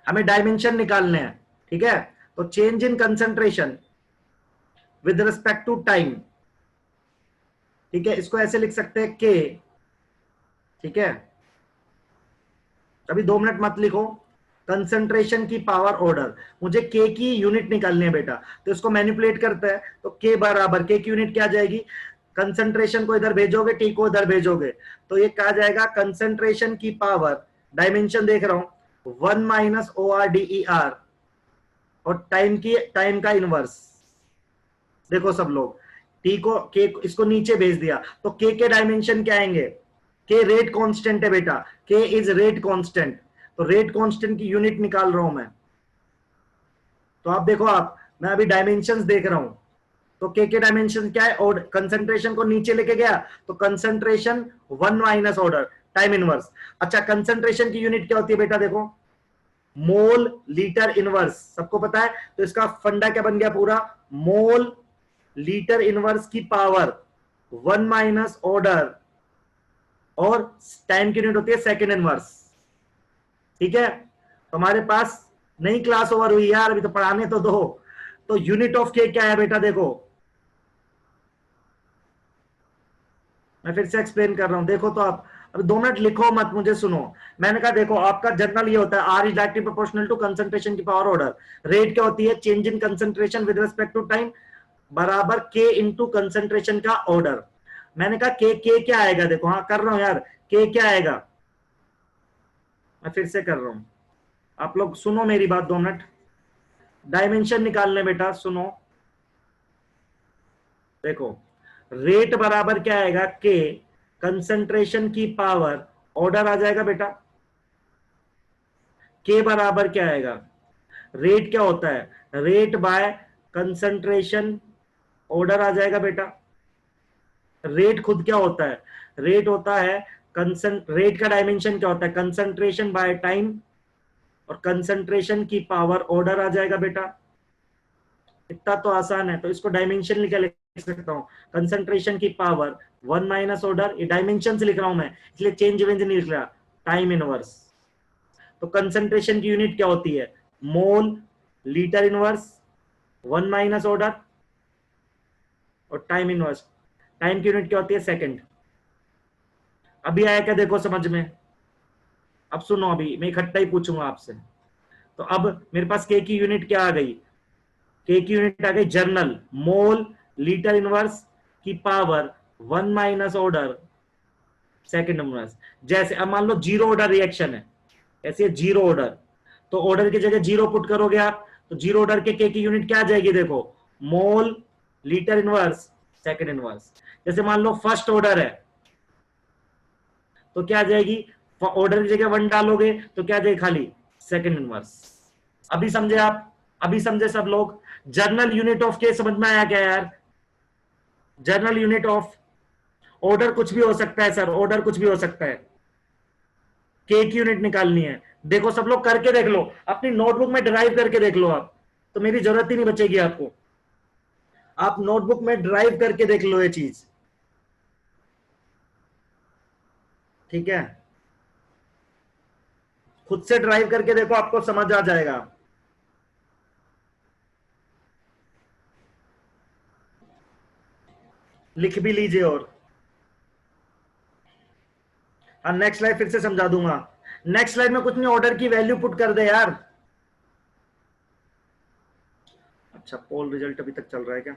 हमें डायमेंशन निकालने हैं। ठीक है, तो change in concentration with respect to time. ठीक है, इसको ऐसे लिख सकते हैं के। ठीक है, अभी 2 मिनट मत लिखो, कंसंट्रेशन की पावर ऑर्डर, मुझे के की यूनिट निकालनी है बेटा, तो इसको मैनिपुलेट करता है, तो के बराबर, के की यूनिट क्या जाएगी, कंसंट्रेशन को इधर भेजोगे, टी को इधर भेजोगे, तो ये कहा जाएगा कंसंट्रेशन की पावर, डायमेंशन देख रहा हूं 1 minus O R D E R, और टाइम की, टाइम का इनवर्स। देखो सब लोग, टी को, के इसको नीचे भेज दिया, तो के डायमेंशन क्या आएंगे, के रेट कांस्टेंट है बेटा, के इज रेट कांस्टेंट, तो रेट कांस्टेंट की यूनिट निकाल रहा हूं मैं। तो आप देखो, आप, मैं अभी डायमेंशंस देख रहा हूं, तो के डायमेंशन क्या है, और कंसंट्रेशन को नीचे लेके गया, तो concentration 1 minus order time inverse. अच्छा, कंसंट्रेशन की यूनिट क्या होती है बेटा, देखो मोल लीटर इनवर्स, सबको पता है, तो इसका फंडा क्या बन गया पूरा, मोल लीटर इनवर्स की पावर 1 माइनस ऑर्डर, और टाइम की यूनिट होती है सेकेंड इनवर्स। ठीक है, तो हमारे पास नई क्लास ओवर हुई यार, अभी तो पढ़ाने तो दो। तो यूनिट ऑफ के क्या है बेटा, देखो मैं फिर से एक्सप्लेन कर रहा हूं, देखो तो आप अभी 2 मिनट लिखो मत, मुझे सुनो। मैंने कहा देखो आपका जर्नल ये होता है, R is directly proportional to concentration की पावर ऑर्डर, रेट क्या होती है, change in concentration with respect to time बराबर के इंटू कंसंट्रेशन का ऑर्डर। मैंने कहा के क्या आएगा, देखो हाँ कर रहा हूं यार, के क्या आएगा, मैं फिर से कर रहा हूं, आप लोग सुनो मेरी बात 2 मिनट। डायमेंशन निकालने बेटा, सुनो, देखो रेट बराबर क्या आएगा, के कंसंट्रेशन की पावर ऑर्डर आ जाएगा बेटा, के बराबर क्या आएगा, रेट क्या होता है, रेट बाय कंसंट्रेशन ऑर्डर आ जाएगा बेटा। रेट खुद क्या होता है, रेट होता है रेट का डायमेंशन क्या होता है, कंसंट्रेशन बाय टाइम, और कंसंट्रेशन की पावर ऑर्डर आ जाएगा बेटा। इतना तो आसान है, तो इसको डायमेंशन लिख सकता हूं, कंसंट्रेशन की पावर 1 माइनस ऑर्डर, ये डायमेंशन से लिख रहा हूं मैं, इसलिए चेंज वेंज नहीं लिख रहा, टाइम इनवर्स। तो कंसंट्रेशन की यूनिट क्या होती है, mole litre inverse, 1 minus order, और टाइम इनवर्स, टाइम की यूनिट क्या होती है, सेकंड। अभी आया क्या देखो समझ में, अब सुनो, अभी मैं इकट्ठा ही पूछूंगा आपसे। तो अब मेरे पास के की यूनिट क्या आ गई, के की यूनिट आ गई जर्नल, मोल लीटर इनवर्स की power 1 minus order second inverse. जैसे अब मान लो जीरो ऑर्डर रिएक्शन है, ऐसे जीरो ऑर्डर, तो ऑर्डर की जगह जीरो पुट करोगे आप, तो जीरो ऑर्डर के की यूनिट क्या आ जाएगी, देखो मोल लीटर इनवर्स सेकंड इनवर्स। जैसे मान लो फर्स्ट ऑर्डर है, तो क्या आ जाएगी, ऑर्डर की जगह 1 डालोगे तो क्या आ जाएगी, खाली सेकंड इनवर्स। अभी समझे आप, अभी समझे सब लोग। जर्नल यूनिट ऑफ के समझ में आया क्या यार? जर्नल यूनिट ऑफ ऑर्डर कुछ भी हो सकता है सर, ऑर्डर कुछ भी हो सकता है। के की यूनिट निकालनी है, देखो सब लोग करके देख लो, अपनी नोटबुक में ड्राइव करके देख लो आप, तो मेरी जरूरत ही नहीं बचेगी आपको। आप नोटबुक में ड्राइव करके देख लो ये चीज, ठीक है? खुद से ड्राइव करके देखो, आपको समझ आ जाएगा। लिख भी लीजिए। और नेक्स्ट स्लाइड फिर से समझा दूंगा। नेक्स्ट स्लाइड में कुछ नहीं, ऑर्डर की वैल्यू पुट कर दे यार। अच्छा, पोल रिजल्ट अभी तक चल रहा है क्या?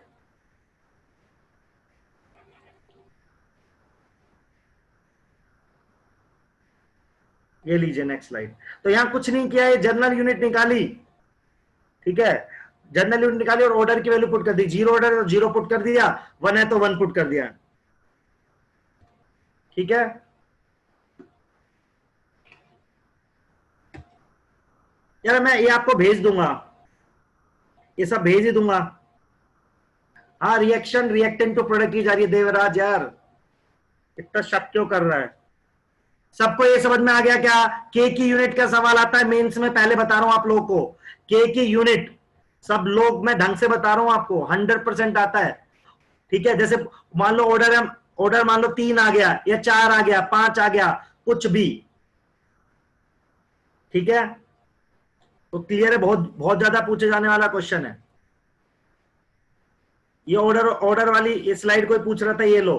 ये लीजिए नेक्स्ट स्लाइड। तो यहां कुछ नहीं किया, ये जर्नल यूनिट निकाली, ठीक है? जर्नल यूनिट निकाली और ऑर्डर की वैल्यू पुट कर दी। 0 ऑर्डर है तो 0 पुट कर दिया, 1 है तो 1 पुट कर दिया, ठीक है? यार मैं ये आपको भेज दूंगा, ये सब भेज ही दूंगा। हाँ, रिएक्शन रिएक्टेंट टू प्रोडक्ट की जा रही है। देवराज यार इतना शक क्यों कर रहा है? सबको ये समझ में आ गया क्या? के की यूनिट का सवाल आता है मेंस में, पहले बता रहा हूं आप लोगों को। के की यूनिट सब लोग, मैं ढंग से बता रहा हूं आपको, 100% आता है, ठीक है? जैसे मान लो ऑर्डर है, ऑर्डर मान लो 3 आ गया या 4 आ गया, 5 आ गया, कुछ भी, ठीक है? तो क्लियर है? बहुत बहुत ज्यादा पूछे जाने वाला क्वेश्चन है ये। ऑर्डर ऑर्डर वाली ये स्लाइड कोई पूछ रहा था, ये लो।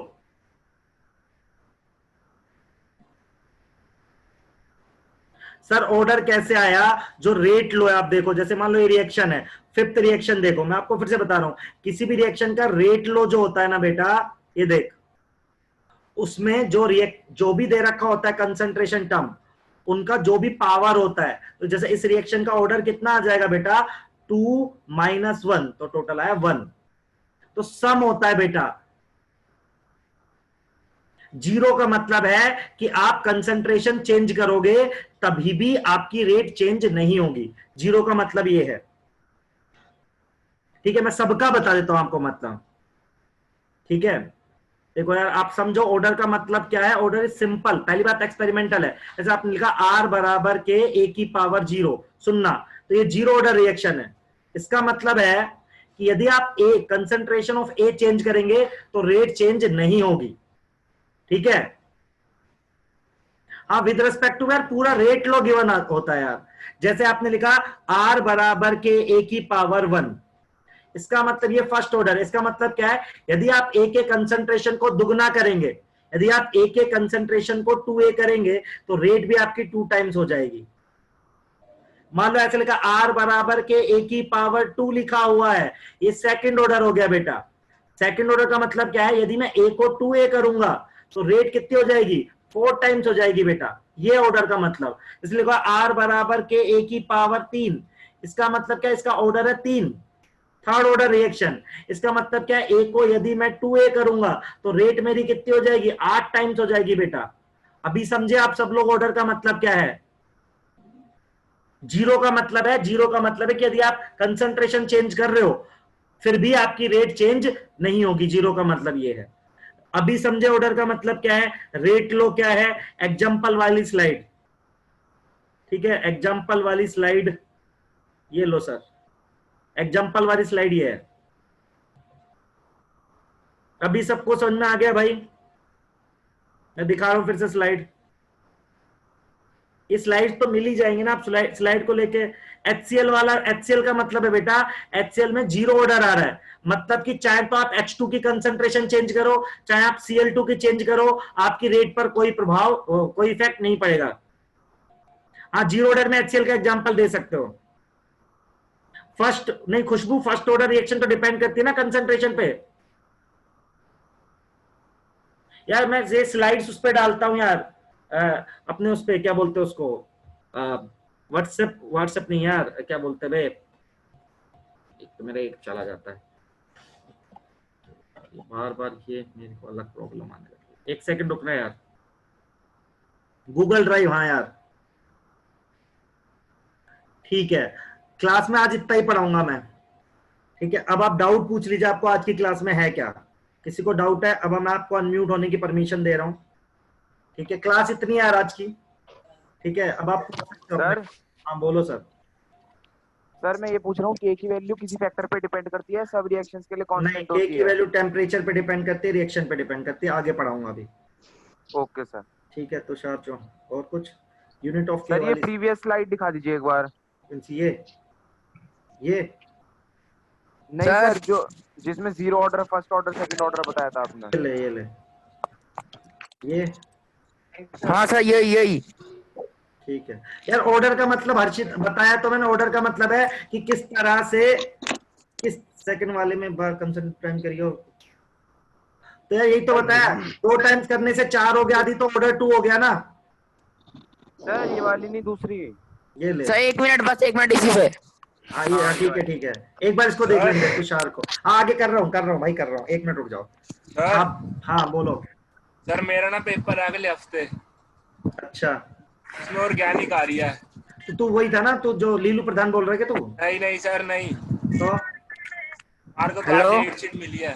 सर ऑर्डर कैसे आया? जो रेट लो है, आप देखो, जैसे मान लो ये रिएक्शन है, फिफ्थ रिएक्शन देखो, मैं आपको फिर से बता रहा हूं, किसी भी रिएक्शन का रेट लो जो होता है ना बेटा, ये देख, उसमें जो भी दे रखा होता है कंसंट्रेशन टर्म, उनका जो भी पावर होता है, तो जैसे इस रिएक्शन का ऑर्डर कितना आ जाएगा बेटा, 2 - 1, तो टोटल आया 1। तो सम होता है बेटा। 0 का मतलब है कि आप कंसंट्रेशन चेंज करोगे तभी भी आपकी रेट चेंज नहीं होगी। 0 का मतलब ये है, ठीक है? मैं सबका बता देता हूं आपको मतलब, ठीक है? देखो यार, आप समझो ऑर्डर का मतलब क्या है। ऑर्डर इज सिंपल, पहली बात एक्सपेरिमेंटल है। जैसे आपने लिखा R बराबर के A की पावर 0, सुनना, तो ये 0 ऑर्डर रिएक्शन है। इसका मतलब है कि यदि आप ए कंसंट्रेशन ऑफ ए चेंज करेंगे तो रेट चेंज नहीं होगी, ठीक है? हाँ, विद रिस्पेक्ट टू यार पूरा रेट लो गिवन होता है यार। जैसे आपने लिखा R बराबर के A की पावर 1, इसका मतलब ये फर्स्ट ऑर्डर है। इसका मतलब क्या है? यदि आप ए के कंसंट्रेशन को दुगना करेंगे, यदि आप ए के कंसंट्रेशन को 2A करेंगे तो रेट भी आपकी 2 टाइम्स हो जाएगी। मान लो ऐसे लिखा R बराबर के A की पावर 2 लिखा हुआ है, ये सेकंड ऑर्डर हो गया बेटा। सेकंड ऑर्डर का मतलब क्या है? यदि मैं A को 2A करूंगा तो रेट कितनी हो जाएगी? 4 टाइम्स हो जाएगी बेटा, ये ऑर्डर का मतलब। इसलिए R बराबर के A की पावर 3, इसका मतलब क्या? इसका ऑर्डर है 3, थर्ड ऑर्डर रिएक्शन। इसका मतलब क्या है? ए को यदि मैं 2A करूंगा तो रेट मेरी कितनी हो जाएगी? 8 टाइम्स हो जाएगी बेटा। अभी समझे आप सब लोग ऑर्डर का मतलब क्या है? 0 का मतलब है, 0 का मतलब है कि यदि आप कंसंट्रेशन चेंज कर रहे हो फिर भी आपकी रेट चेंज नहीं होगी। 0 का मतलब ये है। अभी समझे ऑर्डर का मतलब क्या है? रेट लो क्या है? एग्जाम्पल वाली स्लाइड, ठीक है? एग्जाम्पल वाली स्लाइड ये लो सर, एग्जाम्पल वाली स्लाइड ये है। अभी सबको समझ में आ गया भाई? मैं दिखा रहा हूं फिर से स्लाइड। ये स्लाइड तो मिल ही जाएंगे ना, आप स्लाइड को लेके। HCl वाला, HCl का मतलब है बेटा, HCl में 0 ऑर्डर आ रहा है, मतलब कि चाहे तो आप H2 की कंसंट्रेशन चेंज करो, चाहे आप Cl2 की चेंज करो, आपकी रेट पर कोई प्रभाव, कोई इफेक्ट नहीं पड़ेगा। हाँ, 0 ऑर्डर में HCl का एग्जांपल दे सकते हो। फर्स्ट नहीं खुशबू, फर्स्ट ऑर्डर रिएक्शन तो डिपेंड करती है ना कंसंट्रेशन पे। यार मैं ये स्लाइड्स उस पर डालता हूँ यार, अपने उस पे क्या बोलते हैं उसको, व्हाट्सएप, व्हाट्सएप नहीं यार, क्या बोलते हैं बे, एक तो मेरा एक चला जाता है बार बार, ये मेरे को अलग प्रॉब्लम आने लगी। एक सेकंड रुकना यार। गूगल ड्राइव, हाँ यार ठीक है। क्लास में आज इतना ही पढ़ाऊंगा मैं, ठीक है। अब आप डाउट पूछ लीजिए, आपको आज की क्लास में है क्या, किसी को डाउट है? अब मैं आपको अनम्यूट होने की परमिशन दे रहा हूँ, ठीक है। क्लास इतनी है यार आज की, ठीक है। अब आप पूछ सकते हो अपने। सर हाँ बोलो सर। सर मैं ये पूछ रहा हूँ कि ए की वैल्यू किसी फैक्टर पे डिपेंड करती है, सब रिएक्शंस के लिए नहीं, कांस्टेंट के होती की है? वैल्यू टेम्परेचर पे डिपेंड करती है, रिएक्शन पे डिपेंड करती है, आगे पढ़ाऊंगा अभी। Okay sir. ठीक है तुषार चो, और कुछ यूनिट ऑफ के सर ये वाली प्रीवियस स्लाइड दिखा दीजिए एक बार। ये नहीं सर, जो जिसमें 0 order, first order, second order बताया था आपने। ये ले ये हाँ सर यही ठीक है यार। ऑर्डर का मतलब हर्षित बताया तो मैंने, ऑर्डर का मतलब है कि किस तरह से, किस सेकंड वाले में कंसंट्रेट करियो, तो यार यही तो बताया। 2 टाइम्स करने से 4 हो गया, आदि तो ऑर्डर 2 हो गया ना। सर ये वाली नहीं, दूसरी। ये ले सर, 1 मिनट बस, 1 मिनट इसी पे। हाँ ठीक है ठीक है, एक बार इसको देख लेंगे तुषार को। हाँ आगे कर रहा हूँ भाई, कर रहा हूँ, 1 मिनट रुक जाओ सर। आप। हाँ बोलो सर मेरा ना पेपर है अगले हफ्ते, अच्छा। इसमें ऑर्गेनिक आ रही है। तो तू वही था ना, तू जो लीलू प्रधान बोल रहे थे तू? नहीं नहीं सर नहीं, तो मार को तो हेलो? डेट शीट मिली है।